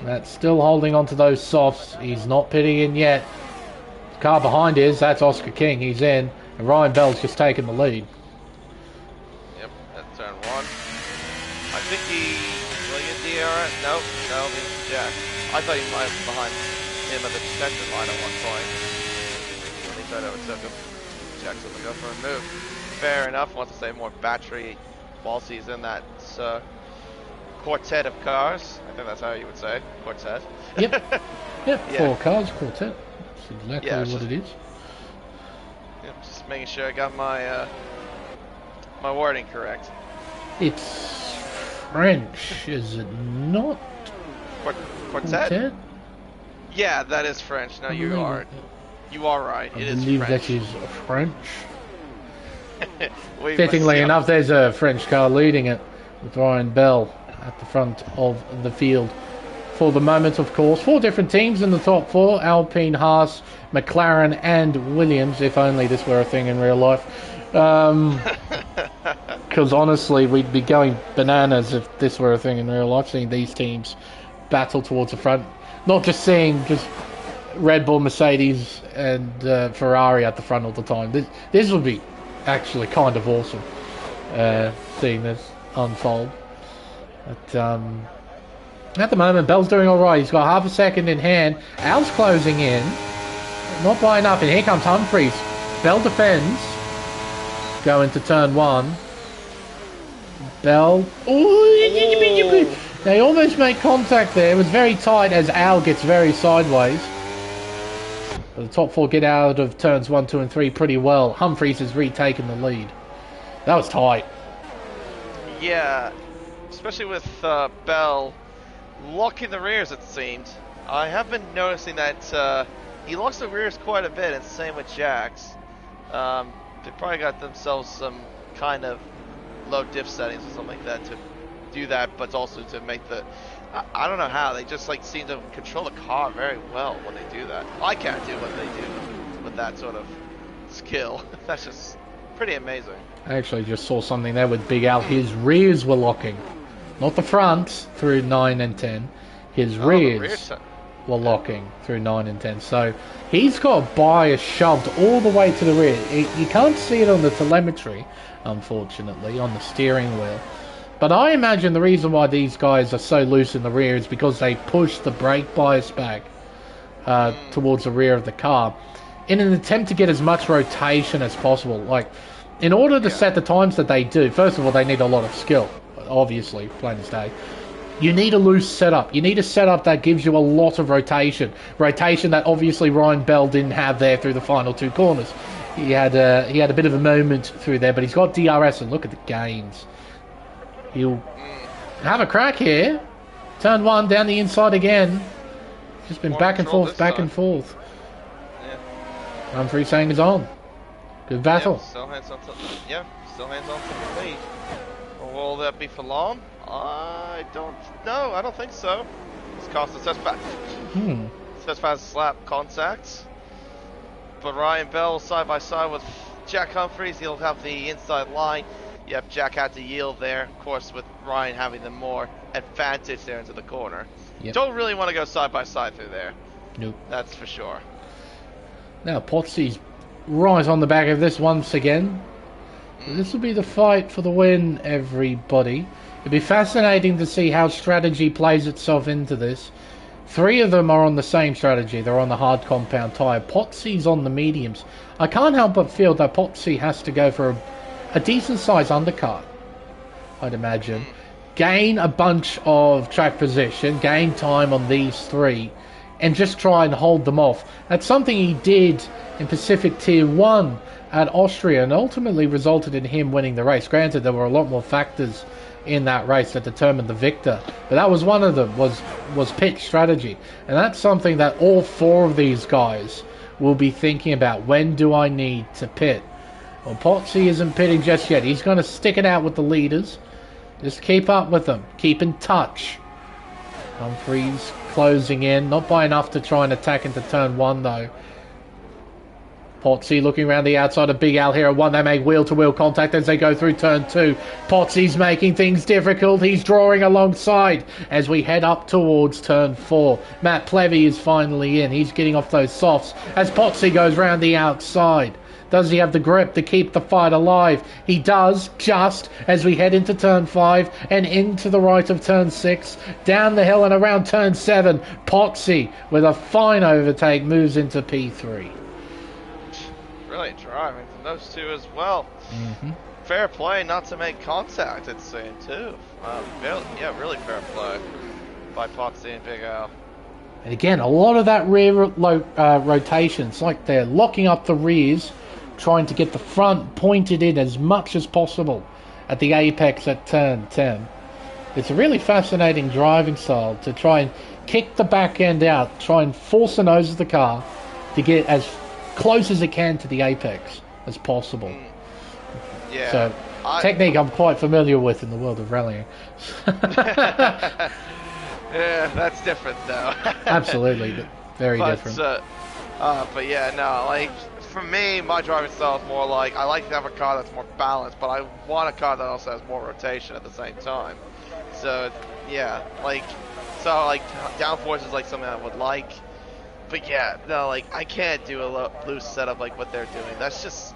Speaker 1: That's still holding on to those softs. He's not pitting in yet. The car behind that's Oscar King. He's in, and Ryan Bell's just taken the lead.
Speaker 2: Yep, that's turn 1. I think will he DRS? No, he's Jack. I thought he might have behind him at the detention line at one point. When he tried to overtake him. Jack's gonna go for a move. Fair enough. Wants to save more battery whilst he's in that quartet of cars. I think that's how you would say quartet.
Speaker 1: Yep. Yeah. 4 cars, quartet. That's exactly what it is.
Speaker 2: Yep, just making sure I got my my wording correct.
Speaker 1: It's French, is it not?
Speaker 2: Quartet? Yeah, that is French. No, you are. You are right. It is French.
Speaker 1: That is French. Fittingly enough, there's a French car leading it with Ryan Bell at the front of the field. For the moment, of course, 4 different teams in the top 4: Alpine, Haas, McLaren, and Williams. If only this were a thing in real life. Because honestly, we'd be going bananas if this were a thing in real life, seeing these teams battle towards the front. Not just seeing just Red Bull, Mercedes, and Ferrari at the front all the time. This would be actually kind of awesome, seeing this unfold. But at the moment, Bell's doing alright. He's got half a second in hand. Al's closing in. Not by enough, and here comes Humphries. Bell defends. Going to turn 1. Bell. Ooh. They almost make contact there. It was very tight as Al gets very sideways. But the top 4 get out of turns 1, 2, and 3 pretty well. Humphries has retaken the lead. That was tight.
Speaker 2: Yeah, especially with Bell locking the rears, it seemed. I have been noticing that he locks the rears quite a bit, and same with Jax. They probably got themselves some kind of low diff settings or something like that to do that, but also to make the... I don't know how, they just like seem to control the car very well when they do that. I can't do what they do with that sort of skill. That's just pretty amazing.
Speaker 1: I actually just saw something there with Big Al. His rears were locking. Not the front through 9 and 10. His rears were locking through 9 and 10. So he's got bias shoved all the way to the rear. You can't see it on the telemetry, unfortunately, on the steering wheel. But I imagine the reason why these guys are so loose in the rear is because they push the brake bias back towards the rear of the car in an attempt to get as much rotation as possible. Like, in order to set the times that they do, first of all, they need a lot of skill, obviously, plain as day. You need a loose setup. You need a setup that gives you a lot of rotation. Rotation that obviously Ryan Bell didn't have there through the final 2 corners. He had a bit of a moment through there, but he's got DRS, and look at the gains. He'll have a crack here. Turn 1 down the inside again. Just been back and forth, back and forth.
Speaker 2: Yeah.
Speaker 1: Humphries saying it's on. Good battle.
Speaker 2: Yeah, still hands on to the lead. Will that be for long? I don't know. I don't think so. It's cost us Specifies slap contacts. But Ryan Bell side by side with Jack Humphries. He'll have the inside line. Yep, Jack had to yield there, of course, with Ryan having the more advantage there into the corner. Yep. Don't really want to go side by side through there.
Speaker 1: Nope.
Speaker 2: That's for sure.
Speaker 1: Now, Potsy's right on the back of this once again. This will be the fight for the win, everybody. It'll be fascinating to see how strategy plays itself into this. 3 of them are on the same strategy. They're on the hard compound tyre. Potsy's on the mediums. I can't help but feel that Potsy has to go for a decent size undercut, I'd imagine. Gain a bunch of track position, gain time on these 3, and just try and hold them off. That's something he did in Pacific Tier 1 at Austria, and ultimately resulted in him winning the race. Granted, there were a lot more factors in that race that determined the victor, but that was one of them, was pit strategy. And that's something that all 4 of these guys will be thinking about. When do I need to pit? Well, Potsy isn't pitting just yet. He's going to stick it out with the leaders. Just keep up with them. Keep in touch. Humphries closing in. Not by enough to try and attack into turn 1, though. Potsy looking around the outside of Big Al here at 1. They make wheel-to-wheel contact as they go through turn 2. Potsy's making things difficult. He's drawing alongside as we head up towards turn 4. Matt Plevy is finally in. He's getting off those softs as Potsy goes round the outside. Does he have the grip to keep the fight alive? He does, just as we head into turn 5 and into the right of turn 6. Down the hill and around turn 7. Potsy, with a fine overtake, moves into P3.
Speaker 2: Really driving from those two as well. Fair play not to make contact, it's saying too. Really fair play by Potsy and Big Al.
Speaker 1: And again, a lot of that rear rotation. It's like they're locking up the rears, trying to get the front pointed in as much as possible at the apex at turn 10. It's a really fascinating driving style to try and kick the back end out, try and force the nose of the car to get as close as it can to the apex as possible.
Speaker 2: Yeah.
Speaker 1: So, technique I'm quite familiar with in the world of rallying.
Speaker 2: Yeah, that's different though.
Speaker 1: Absolutely, but very different.
Speaker 2: But yeah, no, like for me, my driving style is more like I like to have a car that's more balanced, but I want a car that also has more rotation at the same time. So yeah, like downforce is like something I would like. But yeah, no, like, I can't do a loose setup like what they're doing. That's just,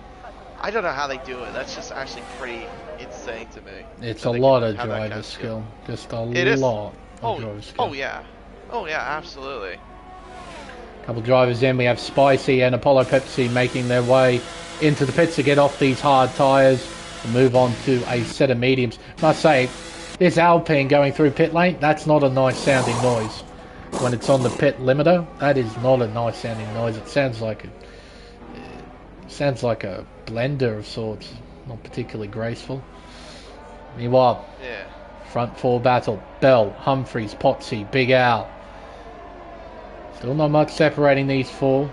Speaker 2: I don't know how they do it. That's just actually pretty insane to me.
Speaker 1: It's a lot of driver skill. Just a lot of driver skill.
Speaker 2: Oh, yeah. Oh, yeah, absolutely.
Speaker 1: A couple of drivers in. We have Spicy and Apollo Pepsi making their way into the pits to get off these hard tyres and move on to a set of mediums. I must say, this Alpine going through pit lane, that's not a nice sounding noise. When it's on the pit limiter, that is not a nice sounding noise. It sounds like a blender of sorts, not particularly graceful. Meanwhile, front four battle: Bell, Humphreys, Potsy, Big Al. Still not much separating these four.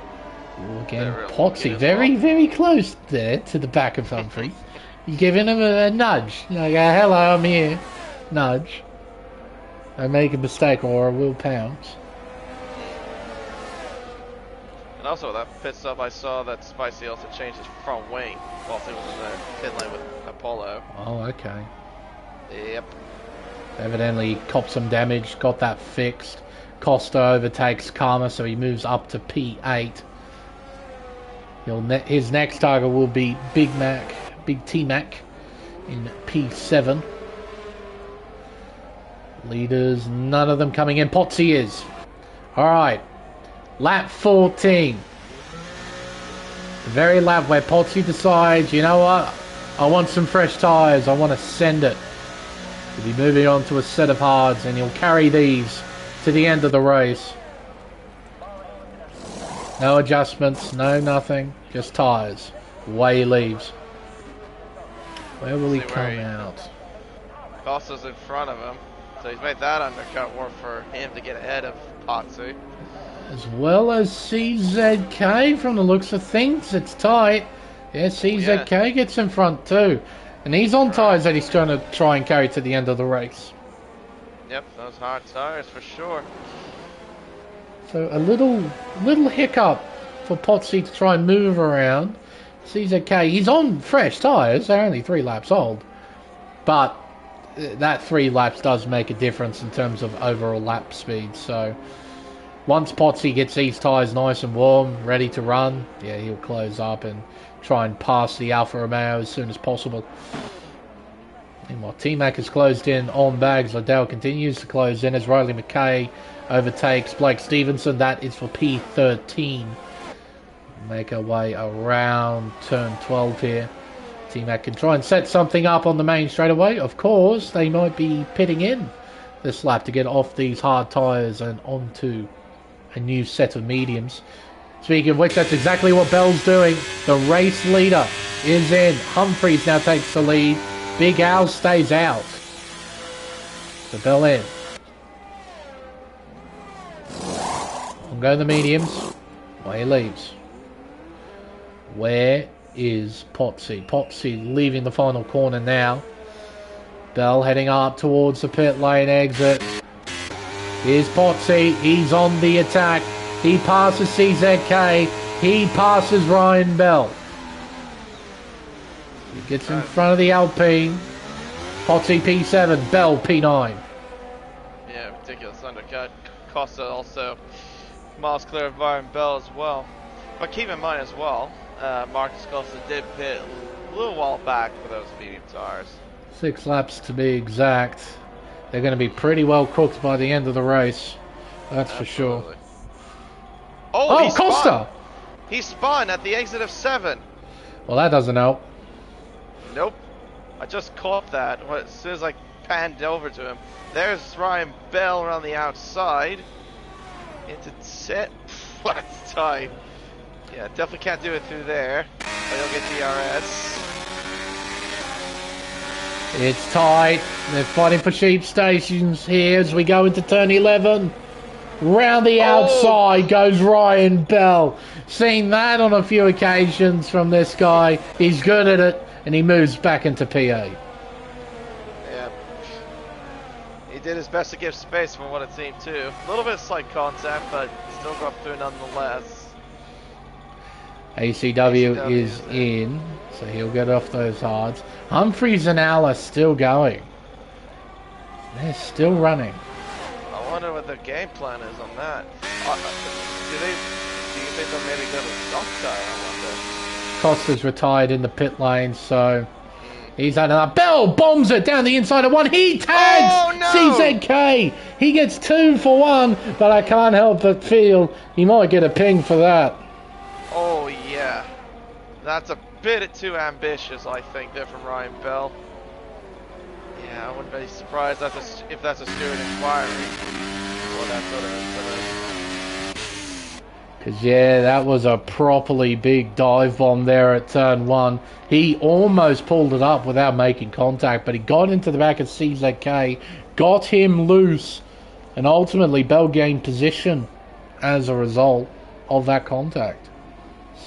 Speaker 1: Again, Potsy very close there to the back of Humphreys. You're giving him a nudge. Like, hello, I'm here. Nudge. I make a mistake or I will pounce.
Speaker 2: And also that pit stop, I saw that Spicy also changed his front wing whilst he was in the pit lane with Apollo.
Speaker 1: Oh, okay.
Speaker 2: Yep.
Speaker 1: Evidently copped some damage, got that fixed. Costa overtakes Karma, so he moves up to P8. His next target will be Big T-Mac in P7. Leaders, none of them coming in. Potsy is. Alright. Lap 14. The very lap where Potsy decides, you know what? I want some fresh tyres. I want to send it. He'll be moving on to a set of hards and he'll carry these to the end of the race. No adjustments, no nothing. Just tyres. Away he leaves. Where will he come out?
Speaker 2: Costa's in front of him. So he's made that undercut work for him to get ahead of Potsy.
Speaker 1: As well as CZK from the looks of things. It's tight. Yeah, CZK gets in front too. And he's on tyres that he's trying to carry to the end of the race.
Speaker 2: Yep, those hard tyres for sure.
Speaker 1: So a little hiccup for Potsy to try and move around. CZK, he's on fresh tyres. They're only 3 laps old. But that 3 laps does make a difference in terms of overall lap speed. So once Potsy gets these tyres nice and warm, ready to run, yeah, he'll close up and try and pass the Alfa Romeo as soon as possible. Meanwhile, T-Mac has closed in on bags. Liddell continues to close in as Riley McKay overtakes Blake Stevenson. That is for P13. Make our way around turn 12 here. T-Mac can try and set something up on the main straightaway. Of course, they might be pitting in this lap to get off these hard tyres and onto a new set of mediums. Speaking of which, that's exactly what Bell's doing. The race leader is in. Humphreys now takes the lead. Big Al stays out. So Bell in. On go the mediums. Away he leaves. Where is Potsy? Potsy leaving the final corner now. Bell heading up towards the pit lane exit. Here's Potsy. He's on the attack. He passes CZK. He passes Ryan Bell. He gets in front of the Alpine. Potsy P7, Bell P9.
Speaker 2: Yeah, ridiculous undercut. Costa also miles clear of Ryan Bell as well. But keep in mind as well, Marcus Costa did pit a little while back for those medium tires.
Speaker 1: 6 laps to be exact. They're going to be pretty well cooked by the end of the race. That's for sure. Oh, Costa!
Speaker 2: He spun at the exit of 7.
Speaker 1: Well, that doesn't help.
Speaker 2: Nope. I just caught that as soon as I panned over to him. There's Ryan Bell around the outside. Into set. That's tight. Yeah, definitely can't do it through there. But he'll get DRS.
Speaker 1: It's tight. They're fighting for sheep stations here as we go into turn 11. Round the outside goes Ryan Bell. Seen that on a few occasions from this guy. He's good at it, and he moves back into PA.
Speaker 2: Yeah. He did his best to give space from what it seemed too. A little bit of slight contact, but still got through nonetheless.
Speaker 1: ACW is in, so he'll get off those hards. Humphreys and Al are still going. They're still running.
Speaker 2: I wonder what their game plan is on that. Do you think they'll maybe go to soft tire? I wonder.
Speaker 1: Costa's retired in the pit lane, so he's had enough. Bell bombs it down the inside of 1. He tags CZK. He gets 2 for 1, but I can't help but feel he might get a ping for that.
Speaker 2: Oh yeah, that's a bit too ambitious, I think, there from Ryan Bell. Yeah, I wouldn't be surprised if that's a steward inquiry or that sort of incident.
Speaker 1: Because yeah, that was a properly big dive bomb there at turn 1. He almost pulled it up without making contact, but he got into the back of CZK, got him loose, and ultimately Bell gained position as a result of that contact.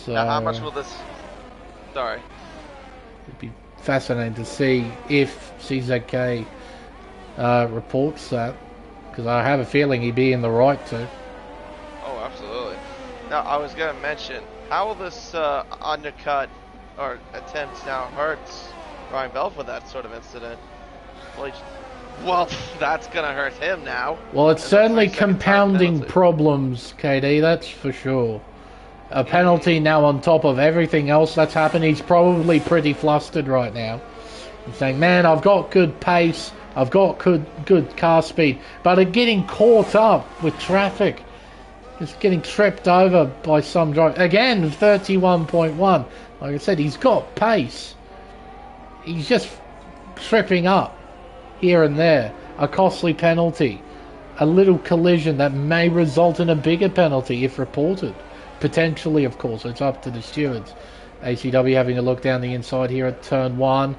Speaker 1: So
Speaker 2: now, how much will this... Sorry.
Speaker 1: It'd be fascinating to see if CZK reports that, because I have a feeling he'd be in the right to.
Speaker 2: Oh, absolutely. Now, I was going to mention, how will this undercut or attempt now hurt Ryan Bell for that sort of incident? Well, that's going to hurt him now.
Speaker 1: Well, it's certainly compounding problems, KD, that's for sure. A penalty now on top of everything else that's happened. He's probably pretty flustered right now. He's saying, man, I've got good pace, I've got good car speed, but I'm getting caught up with traffic. Just getting tripped over by some driver. Again, 31.1. Like I said, he's got pace. He's just tripping up here and there. A costly penalty. A little collision that may result in a bigger penalty if reported. Potentially, of course, it's up to the stewards. ACW having a look down the inside here at turn 1.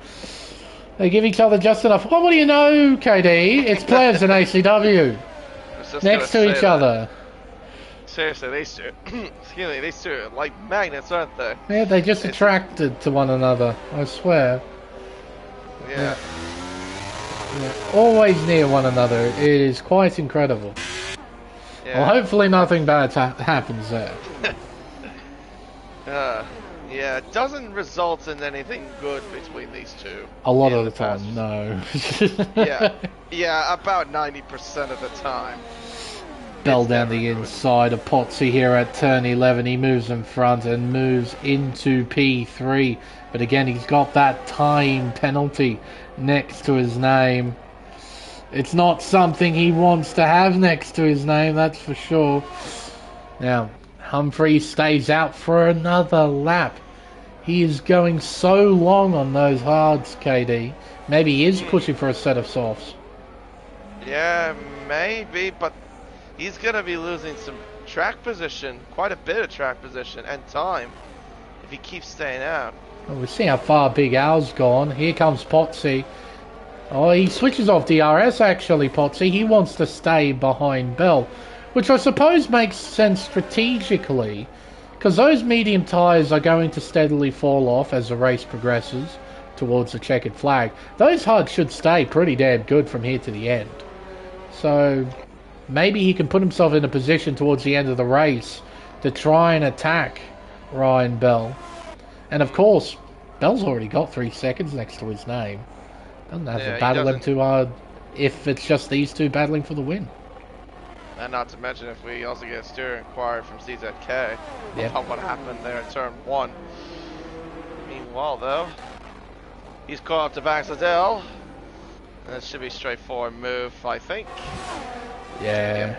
Speaker 1: They give each other just enough. Oh, what do you know, KD? It's players in ACW. Next to each other.
Speaker 2: Seriously, these two, excuse me, these two are like magnets, aren't they?
Speaker 1: Yeah, they're just attracted to one another, I swear.
Speaker 2: Yeah.
Speaker 1: Always near one another. It is quite incredible.
Speaker 2: Yeah.
Speaker 1: Well, hopefully nothing bad happens there.
Speaker 2: Yeah, it doesn't result in anything good between these two.
Speaker 1: A lot of the time, no.
Speaker 2: yeah, about 90% of the time.
Speaker 1: Bell down the inside of Potsy here at turn 11. He moves in front and moves into P3. But again, he's got that time penalty next to his name. It's not something he wants to have next to his name, that's for sure. Now, Humphrey stays out for another lap. He is going so long on those hards, KD. Maybe he is pushing for a set of softs.
Speaker 2: Yeah, maybe, but he's going to be losing some track position, quite a bit of track position and time, if he keeps staying out.
Speaker 1: Well, we'll see how far Big Al's gone. Here comes Potsy. Oh, he switches off DRS actually, Potsy. He wants to stay behind Bell, which I suppose makes sense strategically, because those medium tyres are going to steadily fall off as the race progresses towards the checkered flag. Those hards should stay pretty damn good from here to the end. So, maybe he can put himself in a position towards the end of the race to try and attack Ryan Bell. And of course, Bell's already got 3 seconds next to his name. Doesn't have to battle him too hard if it's just these two battling for the win.
Speaker 2: And not to mention if we also get a steering inquiry from CZK about what happened there in turn 1. Meanwhile though, he's caught up to Max Liddell. And it should be a straightforward move, I think.
Speaker 1: Yeah.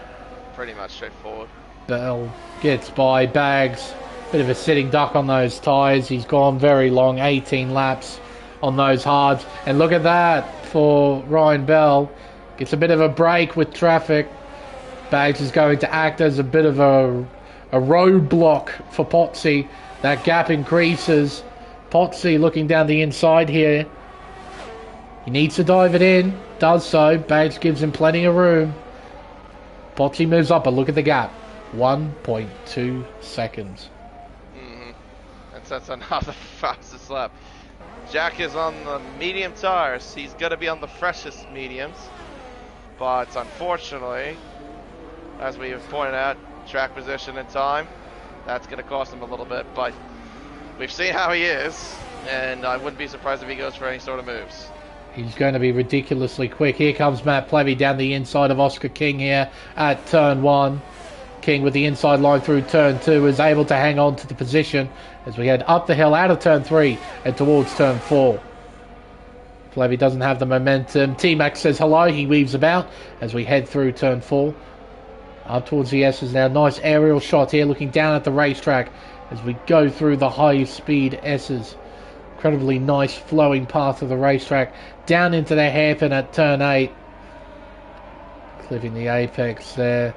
Speaker 2: Pretty much straightforward.
Speaker 1: Bell gets by Bags. Bit of a sitting duck on those tyres. He's gone very long, 18 laps on those hards. And look at that for Ryan Bell. Gets a bit of a break with traffic. Bags is going to act as a bit of a roadblock for Potsy. That gap increases. Potsy looking down the inside here. He needs to dive it in. Does so. Bags gives him plenty of room. Potsy moves up, but look at the gap. 1.2 seconds.
Speaker 2: That's another fastest lap. Jack is on the medium tires. He's going to be on the freshest mediums. But unfortunately, as we have pointed out, track position and time, that's going to cost him a little bit. But we've seen how he is, and I wouldn't be surprised if he goes for any sort of moves.
Speaker 1: He's going to be ridiculously quick. Here comes Matt Plevy down the inside of Oscar King here at turn 1. King with the inside line through turn 2 is able to hang on to the position as we head up the hill out of turn 3 and towards turn 4. Plevy doesn't have the momentum. T-Mac says hello. He weaves about as we head through turn 4. Up towards the S's now. Nice aerial shot here looking down at the racetrack as we go through the high speed S's. Incredibly nice flowing path of the racetrack down into the hairpin at turn 8. Clipping the apex there.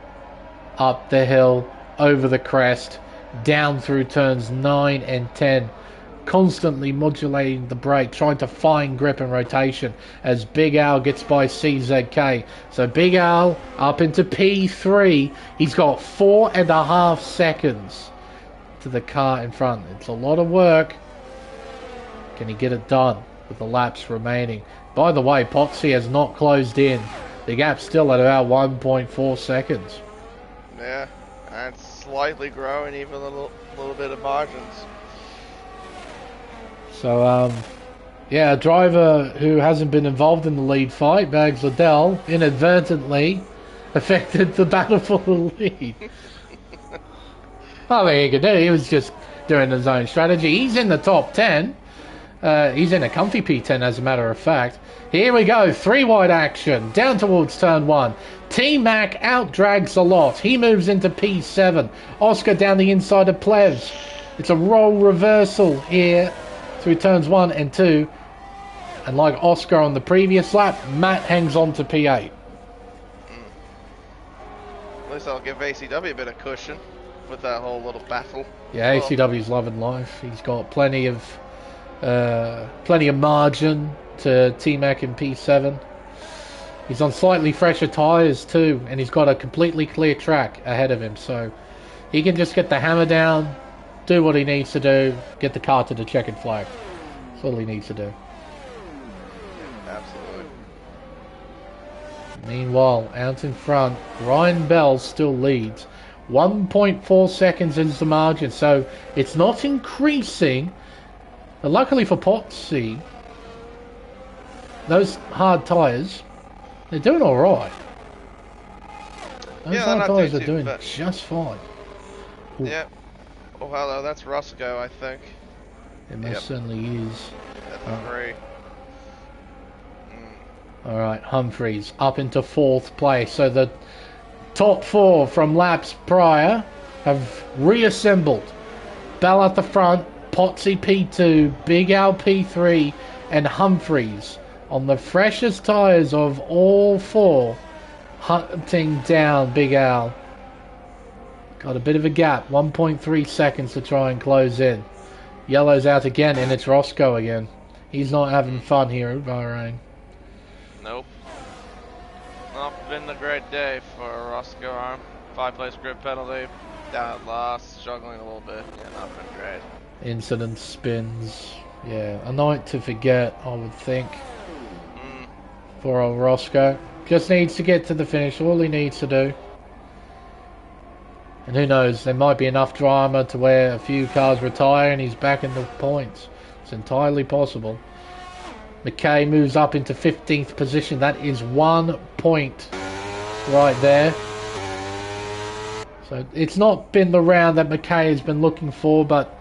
Speaker 1: Up the hill, over the crest, down through turns 9 and 10. Constantly modulating the brake, trying to find grip and rotation as Big Al gets by CZK. So Big Al up into P3. He's got 4.5 seconds to the car in front. It's a lot of work. Can he get it done with the laps remaining? By the way, Potsy has not closed in. The gap's still at about 1.4 seconds.
Speaker 2: Yeah, and slightly growing, even a little bit of margins.
Speaker 1: So, yeah, a driver who hasn't been involved in the lead fight, Bags Liddell, inadvertently affected the battle for the lead. Nothing he could do. He was just doing his own strategy. He's in the top 10. He's in a comfy P10, as a matter of fact. Here we go, 3-wide action, down towards turn 1. T-Mac out-drags a lot. He moves into P7. Oscar down the inside of Plevs. It's a role reversal here through turns 1 and 2. And like Oscar on the previous lap, Matt hangs on to P8.
Speaker 2: At least I'll give ACW a bit of cushion with that whole little battle.
Speaker 1: Yeah, ACW's loving life. He's got plenty of margin to T-Mac in P7. He's on slightly fresher tyres too, and he's got a completely clear track ahead of him, so he can just get the hammer down, do what he needs to do, get the car to the checkered flag. That's all he needs to do.
Speaker 2: Absolutely.
Speaker 1: Meanwhile, out in front, Ryan Bell still leads. 1.4 seconds is the margin, so it's not increasing. But luckily for Potsy, those hard tyres, they're doing alright. Those hard tyres are doing just fine. Ooh.
Speaker 2: Yeah. Oh, hello, that's Roscoe, I think.
Speaker 1: It most certainly is.
Speaker 2: That's great.
Speaker 1: Alright, Humphreys up into 4th place. So the top 4 from laps prior have reassembled. Bell at the front, Potsy P2, Big Al P3, and Humphreys on the freshest tyres of all 4, hunting down Big Al. Got a bit of a gap, 1.3 seconds to try and close in. Yellow's out again, and it's Roscoe again. He's not having fun here at Bahrain.
Speaker 2: Nope. Not been a great day for Roscoe. 5-place grid penalty. Down at last, struggling a little bit. Yeah, not been great.
Speaker 1: Incident spins. Yeah, a night to forget, I would think. For old Roscoe. Just needs to get to the finish. All he needs to do. And who knows, there might be enough drama to where a few cars retire and he's back in the points. It's entirely possible. McKay moves up into 15th position. That is 1 point right there. So it's not been the round that McKay has been looking for, but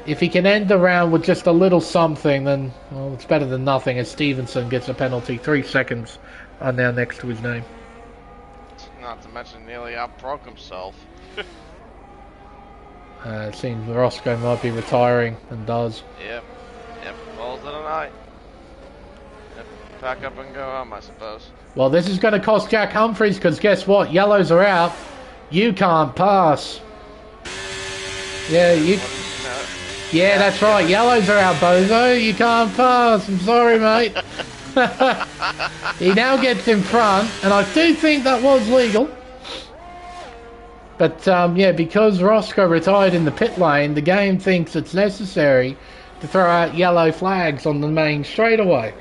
Speaker 1: if he can end the round with just a little something, then, well, it's better than nothing, as Stevenson gets a penalty. 3 seconds are now next to his name.
Speaker 2: Not to mention nearly outbroke himself.
Speaker 1: It seems Roscoe might be retiring, and does.
Speaker 2: Yep, balls of the night. Yep, pack up and go home, I suppose.
Speaker 1: Well, this is going to cost Jack Humphries, because guess what? Yellows are out. You can't pass. Yeah, yeah, that's right. Yellows are out, Bozo. You can't pass. I'm sorry, mate. He now gets in front, and I do think that was legal. But, yeah, because Roscoe retired in the pit lane, the game thinks it's necessary to throw out yellow flags on the main straightaway.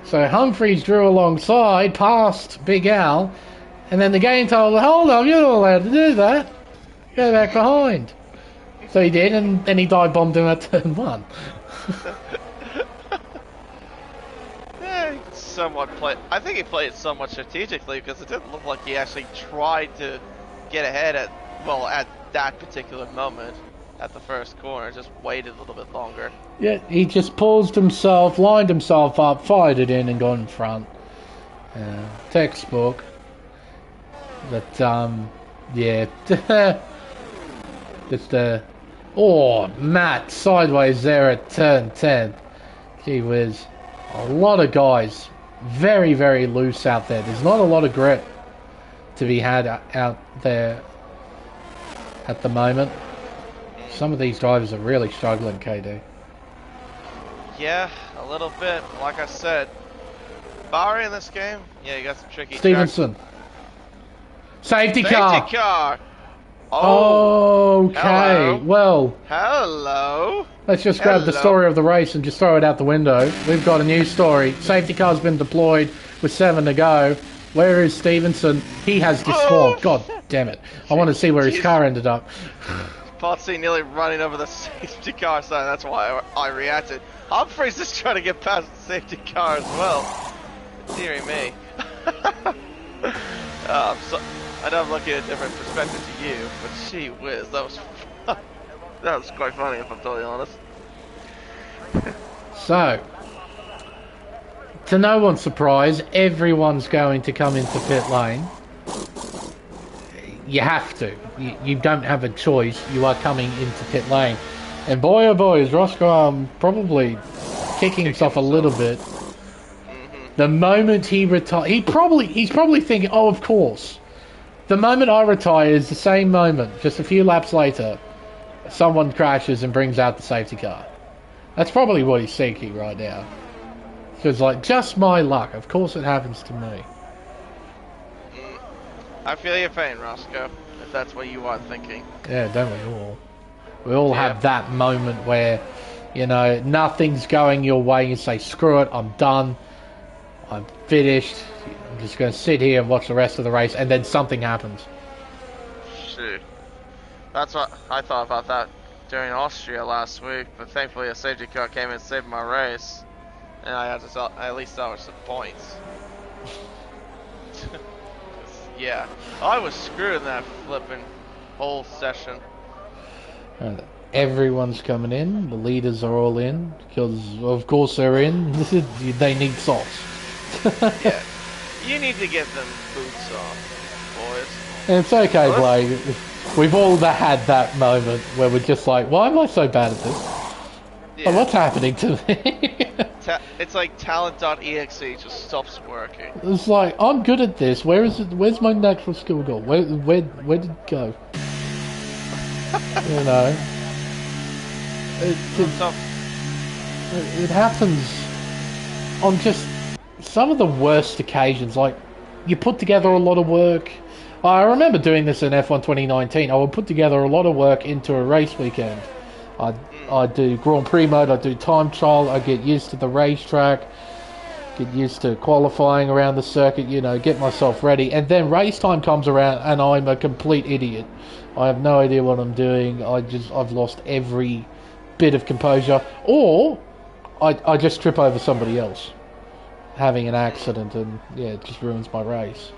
Speaker 1: So Humphries drew alongside, past Big Al, and then the game told him, hold on, you're not allowed to do that. Go back behind. So he did, and then he dive bombed him at turn 1.
Speaker 2: I think he played it somewhat strategically, because it didn't look like he actually tried to get ahead at that particular moment at the first corner. Just waited a little bit longer.
Speaker 1: Yeah, he just paused himself, lined himself up, fired it in, and got in front. Textbook. But yeah, just oh, Matt sideways there at turn 10. Gee whiz, a lot of guys very, very loose out there. There's not a lot of grip to be had out there at the moment. Some of these drivers are really struggling, KD.
Speaker 2: Yeah, a little bit. Like I said, Bahrain in this game, yeah, you got some tricky
Speaker 1: Stevenson.
Speaker 2: tracks.
Speaker 1: Safety car.
Speaker 2: Oh,
Speaker 1: okay,
Speaker 2: hello.
Speaker 1: well.
Speaker 2: Hello.
Speaker 1: Let's just grab the story of the race and just throw it out the window. We've got a new story. Safety car's been deployed with 7 to go. Where is Stevenson? He has despawned. God damn it. I want to see where his car ended up.
Speaker 2: Potsy nearly running over the safety car sign. That's why I reacted. Humphries is trying to get past the safety car as well. Dearie me. I know I'm looking at a different perspective to you, but gee whiz, that was quite funny if I'm totally honest.
Speaker 1: So, to no one's surprise, everyone's going to come into pit lane. You have to. You don't have a choice. You are coming into pit lane. And boy oh boy, is Roscoe probably kicking himself a little bit. The moment he retires, he's probably thinking, oh, of course. The moment I retire is the same moment, just a few laps later, someone crashes and brings out the safety car. That's probably what he's thinking right now. Because, like, just my luck. Of course it happens to me.
Speaker 2: I feel your pain, Roscoe, if that's what you are thinking.
Speaker 1: Yeah, don't we all? We all have that moment where, you know, nothing's going your way. You say, screw it, I'm done. I'm finished. I'm just going to sit here and watch the rest of the race, and then something happens.
Speaker 2: Shoot. That's what I thought about that during Austria last week, but thankfully a safety car came and saved my race, and I had to at least salvage some points. Yeah, I was screwed in that flipping whole session.
Speaker 1: And everyone's coming in. The leaders are all in, because of course they're in. They need sauce.
Speaker 2: Yeah, you need to get them boots off, boys.
Speaker 1: And it's okay, Blake. We've all had that moment where we're just like, why am I so bad at this? Yeah. Oh, what's happening to me?
Speaker 2: It's like talent.exe just stops working.
Speaker 1: It's like, I'm good at this. Where is it? Where's my natural skill go? Where did it go? You know, it happens on just some of the worst occasions. Like, you put together a lot of work. I remember doing this in F1 2019. I would put together a lot of work into a race weekend. I'd do Grand Prix mode, I'd do time trial, I'd get used to the racetrack, get used to qualifying around the circuit, you know, get myself ready, and then race time comes around and I'm a complete idiot. I have no idea what I'm doing. I've lost every bit of composure, or I just trip over somebody else having an accident, and yeah, it just ruins my race.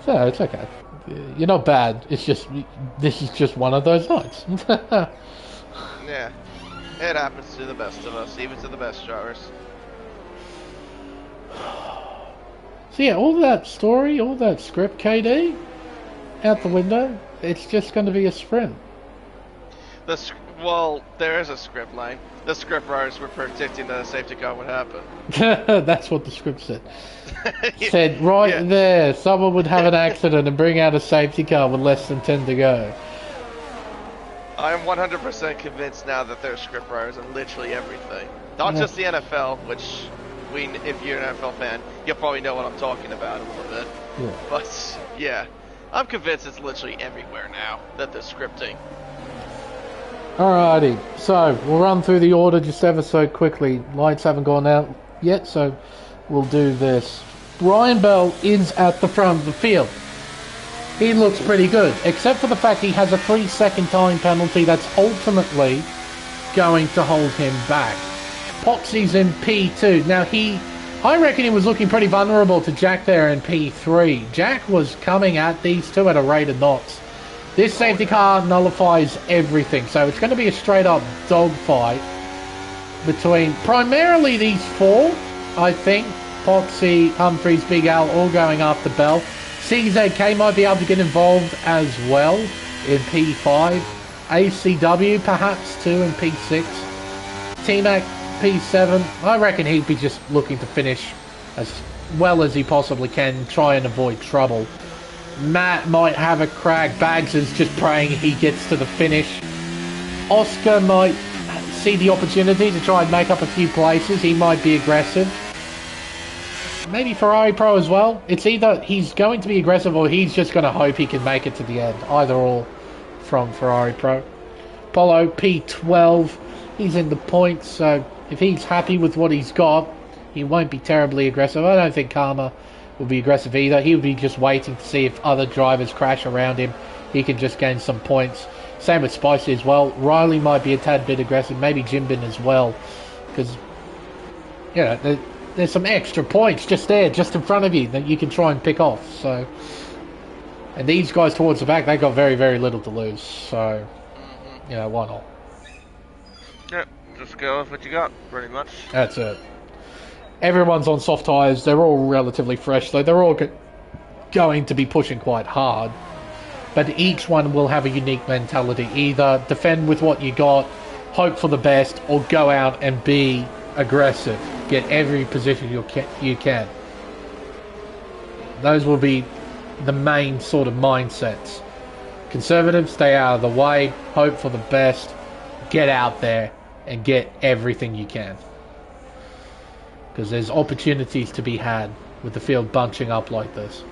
Speaker 1: So it's okay. You're not bad. It's just, this is just one of those nights.
Speaker 2: Yeah, it happens to the best of us, even to the best drivers.
Speaker 1: So yeah, all that story, all that script, KD, out the window. It's just going to be a sprint.
Speaker 2: Well, there is a script line. The script writers were predicting that a safety car would happen.
Speaker 1: That's what the script said. Said right there, someone would have an accident and bring out a safety car with less than 10 to go.
Speaker 2: I am 100% convinced now that there's script writers in literally everything. Not just the NFL, which, if you're an NFL fan, you'll probably know what I'm talking about a little bit.
Speaker 1: Yeah.
Speaker 2: But, yeah, I'm convinced it's literally everywhere now that there's scripting.
Speaker 1: Alrighty, so we'll run through the order just ever so quickly. Lights haven't gone out yet, so we'll do this. Ryan Bell is at the front of the field. He looks pretty good, except for the fact he has a 3-second time penalty that's ultimately going to hold him back. Poxy's in P2. Now I reckon he was looking pretty vulnerable to Jack there in P3. Jack was coming at these two at a rate of knots. This safety car nullifies everything, so it's going to be a straight-up dogfight between primarily these four, I think. Poxy, Humphreys, Big Al, all going after Bell. CZK might be able to get involved as well in P5. ACW perhaps too in P6. T-Mac P7. I reckon he'd be just looking to finish as well as he possibly can, try and avoid trouble. Matt might have a crack. Bags is just praying he gets to the finish. Oscar might see the opportunity to try and make up a few places. He might be aggressive. Maybe Ferrari Pro as well. It's either he's going to be aggressive or he's just going to hope he can make it to the end. Either or from Ferrari Pro. Polo P12. He's in the points, so if he's happy with what he's got, he won't be terribly aggressive. I don't think Karma will be aggressive either. He'll be just waiting to see if other drivers crash around him. He can just gain some points. Same with Spicy as well. Riley might be a tad bit aggressive. Maybe Jimbin as well. Because, you know, there's some extra points just there, just in front of you, that you can try and pick off. So, and these guys towards the back, they got very, very little to lose. So, you know, why not?
Speaker 2: Yep, just go with what you got, pretty much.
Speaker 1: That's it. Everyone's on soft tyres. They're all relatively fresh, so they're all going to be pushing quite hard. But each one will have a unique mentality. Either defend with what you got, hope for the best, or go out and be aggressive. Get every position you can. Those will be the main sort of mindsets. Conservative, stay out of the way, hope for the best, get out there and get everything you can. Because there's opportunities to be had with the field bunching up like this.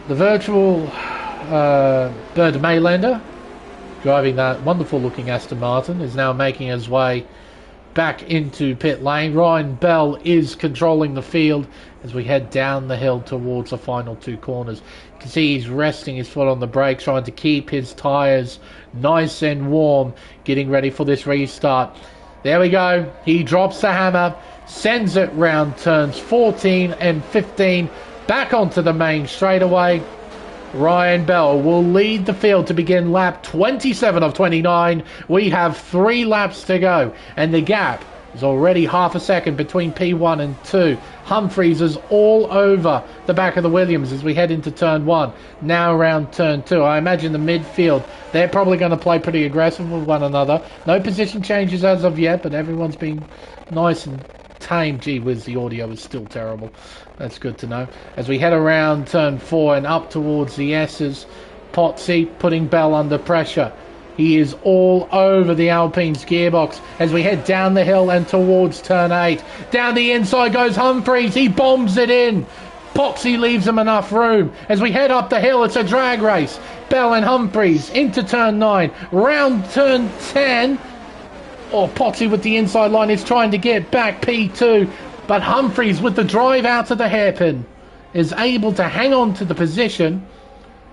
Speaker 1: The virtual Bird Maylander, driving that wonderful looking Aston Martin, is now making his way back into pit lane. Ryan Bell is controlling the field as we head down the hill towards the final two corners. You can see he's resting his foot on the brake, trying to keep his tyres nice and warm, getting ready for this restart. There we go. He drops the hammer, sends it round turns 14 and 15, back onto the main straightaway. Ryan Bell will lead the field to begin lap 27 of 29. We have 3 laps to go, and the gap is already half a second between P1 and 2. Humphreys is all over the back of the Williams as we head into turn 1. Now around turn 2. I imagine the midfield, they're probably going to play pretty aggressive with one another. No position changes as of yet, but everyone's been nice and tame. Gee whiz, the audio is still terrible. That's good to know. As we head around turn 4 and up towards the S's, Potsy putting Bell under pressure. He is all over the Alpine's gearbox as we head down the hill and towards turn 8. Down the inside goes Humphreys. He bombs it in. Poxy leaves him enough room. As we head up the hill, it's a drag race. Bell and Humphreys into turn 9. Round turn 10. Oh, Potsy with the inside line is trying to get back P2, but Humphries with the drive out of the hairpin is able to hang on to the position.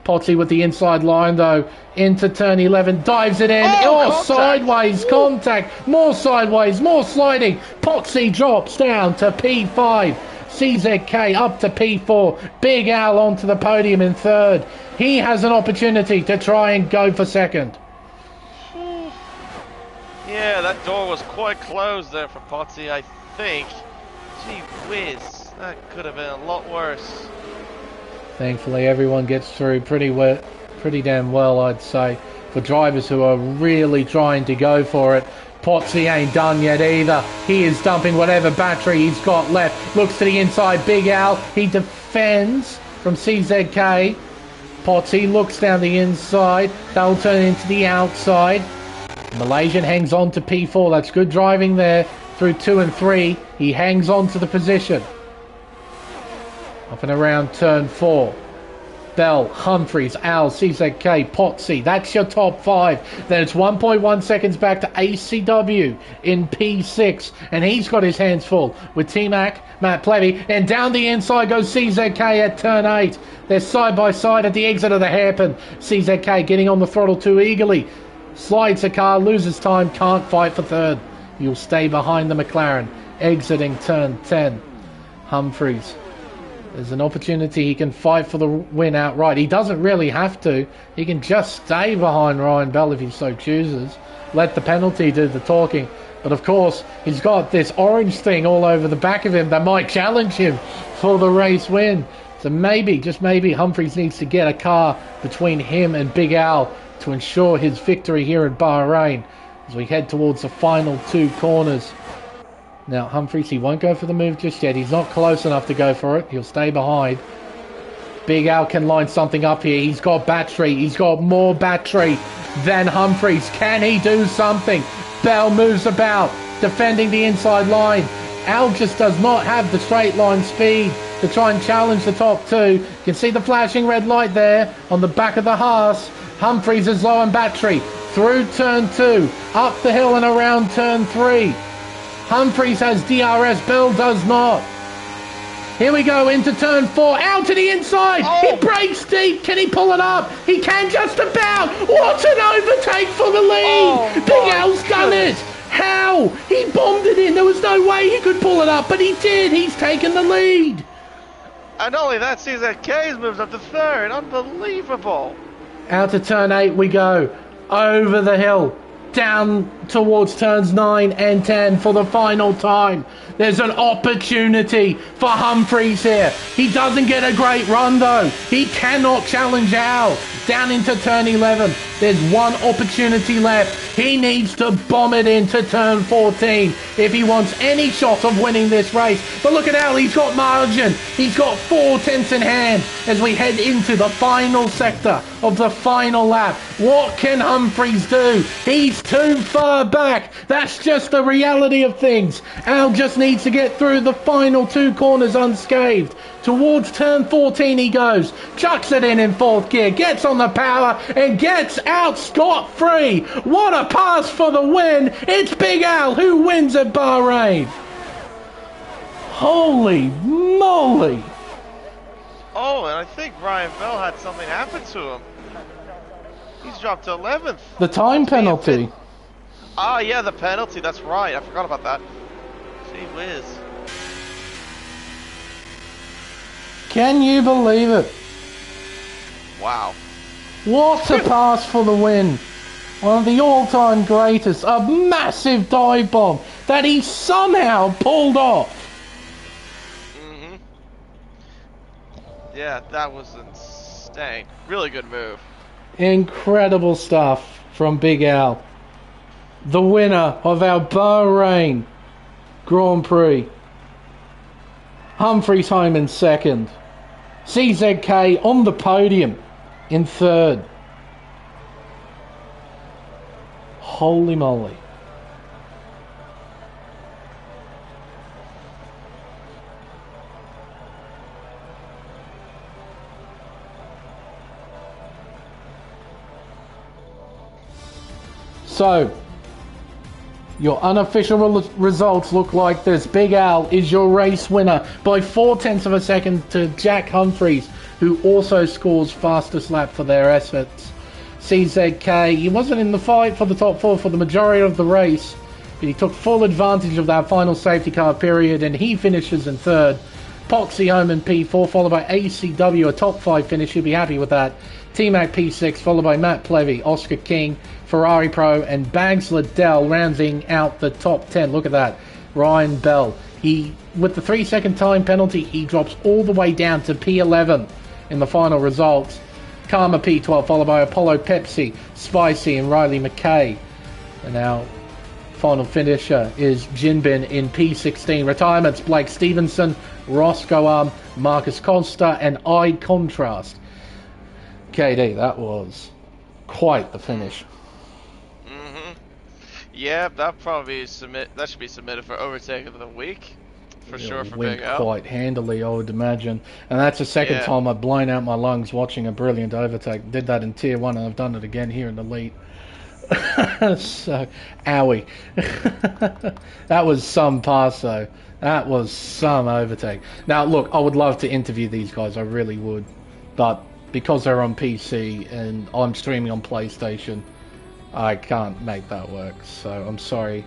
Speaker 1: Potsy with the inside line though, into turn 11, dives it in. Oh, sideways contact, more sideways, more sliding. Potsy drops down to P5. CZK up to P4. Big Al onto the podium in third. He has an opportunity to try and go for second.
Speaker 2: Yeah, that door was quite closed there for Potsy, I think. Gee whiz, that could have been a lot worse.
Speaker 1: Thankfully, everyone gets through pretty damn well, I'd say, for drivers who are really trying to go for it. Potsy ain't done yet either. He is dumping whatever battery he's got left. Looks to the inside, Big Al. He defends from CZK. Potsy looks down the inside. They'll turn into the outside. Malaysian hangs on to P4. That's good driving there through 2 and 3. He hangs on to the position. Up and around turn 4. Bell, Humphries, Al, CZK, Potsy. That's your top 5. Then it's 1.1 seconds back to ACW in P6. And he's got his hands full with T-Mac, Matt Plevy. And down the inside goes CZK at turn 8. They're side by side at the exit of the hairpin. CZK getting on the throttle too eagerly. Slides the car, loses time, can't fight for third. You'll stay behind the McLaren. Exiting turn 10. Humphries. There's an opportunity he can fight for the win outright. He doesn't really have to. He can just stay behind Ryan Bell if he so chooses. Let the penalty do the talking. But of course, he's got this orange thing all over the back of him that might challenge him for the race win. So maybe, just maybe, Humphries needs to get a car between him and Big Al to ensure his victory here at Bahrain as we head towards the final 2 corners. Now, Humphries, he won't go for the move just yet. He's not close enough to go for it. He'll stay behind. Big Al can line something up here. He's got battery. He's got more battery than Humphries. Can he do something? Bell moves about, defending the inside line. Al just does not have the straight line speed to try and challenge the top 2. You can see the flashing red light there on the back of the Haas. Humphries is low on battery. Through turn 2, up the hill and around turn 3. Humphries has DRS, Bell does not. Here we go into turn 4, out to the inside. He brakes deep. Can he pull it up? He can just about. What an overtake for the lead. Big Al's done it. How? He bombed it in. There was no way he could pull it up, but he did. He's taken the lead.
Speaker 2: And not only that, CZK's moves up to third. Unbelievable.
Speaker 1: Out to turn 8 we go. Over the hill. Down towards turns 9 and 10 for the final time. There's an opportunity for Humphries here. He doesn't get a great run though. He cannot challenge Al. Down into turn 11. There's one opportunity left. He needs to bomb it into turn 14 if he wants any shot of winning this race. But look at Al, he's got margin. He's got 4 tenths in hand as we head into the final sector of the final lap. What can Humphries do? He's too far back. That's just the reality of things. Al just needs to get through the final 2 corners unscathed. Towards turn 14 he goes, chucks it in 4th gear, gets on the power and gets out scot-free. What a pass for the win. It's Big Al who wins at Bahrain. Holy moly.
Speaker 2: Oh, and I think Ryan Bell had something happen to him. He's dropped to 11th.
Speaker 1: The time penalty.
Speaker 2: Ah, yeah, the penalty. That's right. I forgot about that. Gee whiz.
Speaker 1: Can you believe it?
Speaker 2: Wow.
Speaker 1: What a pass for the win. One of the all-time greatest. A massive dive bomb that he somehow pulled off.
Speaker 2: Mm-hmm. Yeah, that was insane. Really good move.
Speaker 1: Incredible stuff from Big Al. The winner of our Bahrain Grand Prix. Humphries home in 2nd. CZK on the podium in 3rd. Holy moly. So, Your unofficial results look like this. Big Al is your race winner by 0.4 of a second to Jack Humphreys, who also scores fastest lap for their efforts. CZK, he wasn't in the fight for the top 4 for the majority of the race, but he took full advantage of that final safety car period, and he finishes in 3rd. Poxy home in P4, followed by ACW, a top 5 finish. You'll be happy with that. T-Mac P6, followed by Matt Plevy, Oscar King, Ferrari Pro, and Bags Liddell rounding out the top 10. Look at that. Ryan Bell. With the 3-second time penalty, he drops all the way down to P11 in the final results. Karma P12, followed by Apollo Pepsi, Spicy, and Riley McKay. And now, final finisher is Jinbin in P16. Retirements, Blake Stevenson, Roscoe Marcus Costa, and I Contrast. KD, that was quite the finish.
Speaker 2: Yeah, that should be submitted for overtake of the week. For sure, for Big Al.
Speaker 1: Quite handily, I would imagine. And that's the second time I've blown out my lungs watching a brilliant overtake. Did that in Tier 1, and I've done it again here in Elite. So, owie. That was some passo. That was some overtake. Now, look, I would love to interview these guys. I really would. But because they're on PC and I'm streaming on PlayStation, I can't make that work. So I'm sorry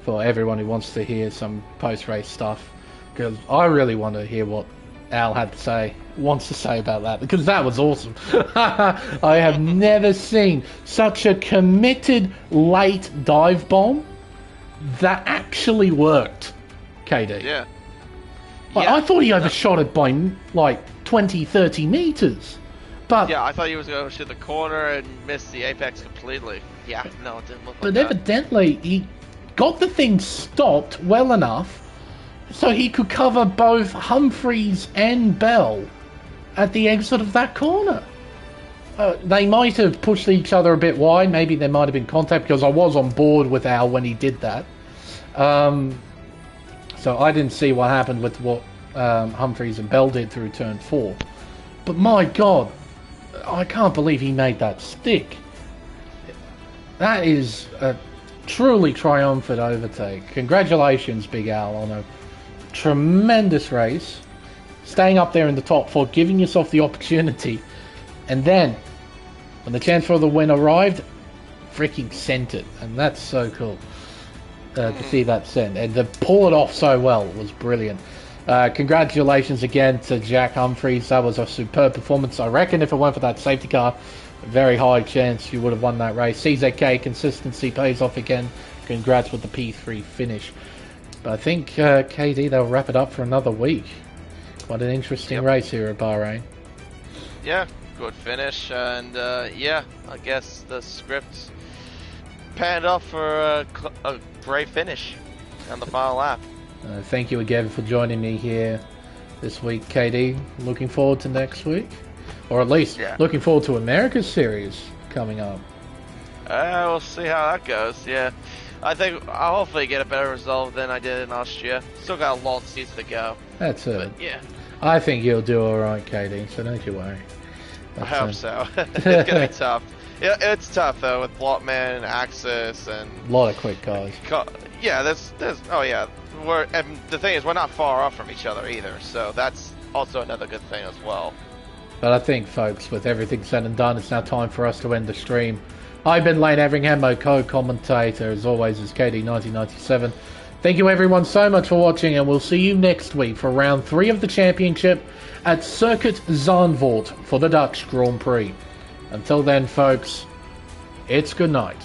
Speaker 1: for everyone who wants to hear some post-race stuff, because I really want to hear what Al wants to say about that, because that was awesome. I have never seen such a committed late dive bomb that actually worked, KD.
Speaker 2: Yeah.
Speaker 1: I thought he overshot it by like 20, 30 meters. But
Speaker 2: yeah, I thought he was going to shoot the corner and miss the apex completely. Yeah, no, it didn't look like
Speaker 1: but
Speaker 2: that.
Speaker 1: evidently, he got the thing stopped well enough so he could cover both Humphreys and Bell at the exit of that corner. They might have pushed each other a bit wide. Maybe there might have been contact, because I was on board with Al when he did that. So I didn't see what happened with what Humphreys and Bell did through turn 4. But my God, I can't believe he made that stick. That is a truly triumphant overtake. Congratulations, Big Al, on a tremendous race. Staying up there in the top 4, giving yourself the opportunity. And then, when the chance for the win arrived, freaking sent it. And that's so cool to see that send. And to pull it off so well was brilliant. Congratulations again to Jack Humphreys. That was a superb performance. I reckon if it weren't for that safety car, a very high chance you would have won that race. CZK, consistency pays off again. Congrats with the P3 finish. But I think, KD, they'll wrap it up for another week. What an interesting race here at Bahrain.
Speaker 2: Yeah, good finish. And yeah, I guess the script panned off for a great finish on the final lap.
Speaker 1: Thank you again for joining me here this week, KD. Looking forward to next week. Or at least looking forward to America's series coming up.
Speaker 2: We'll see how that goes, yeah. I think I'll hopefully get a better result than I did in Austria. Still got a long season to go.
Speaker 1: That's it.
Speaker 2: But, yeah.
Speaker 1: I think you'll do alright, KD, so don't you worry.
Speaker 2: I hope so. It's going to be tough. Yeah, it's tough, though, with Blotman and Axis and...
Speaker 1: A lot of quick guys.
Speaker 2: Yeah, there's oh, yeah. And the thing is, we're not far off from each other either, so that's also another good thing as well.
Speaker 1: But I think, folks, with everything said and done, it's now time for us to end the stream. I've been Lane Everingham, my co-commentator, as always, is KD1997. Thank you, everyone, so much for watching, and we'll see you next week for round 3 of the championship at Circuit Zandvoort for the Dutch Grand Prix. Until then, folks, it's good night.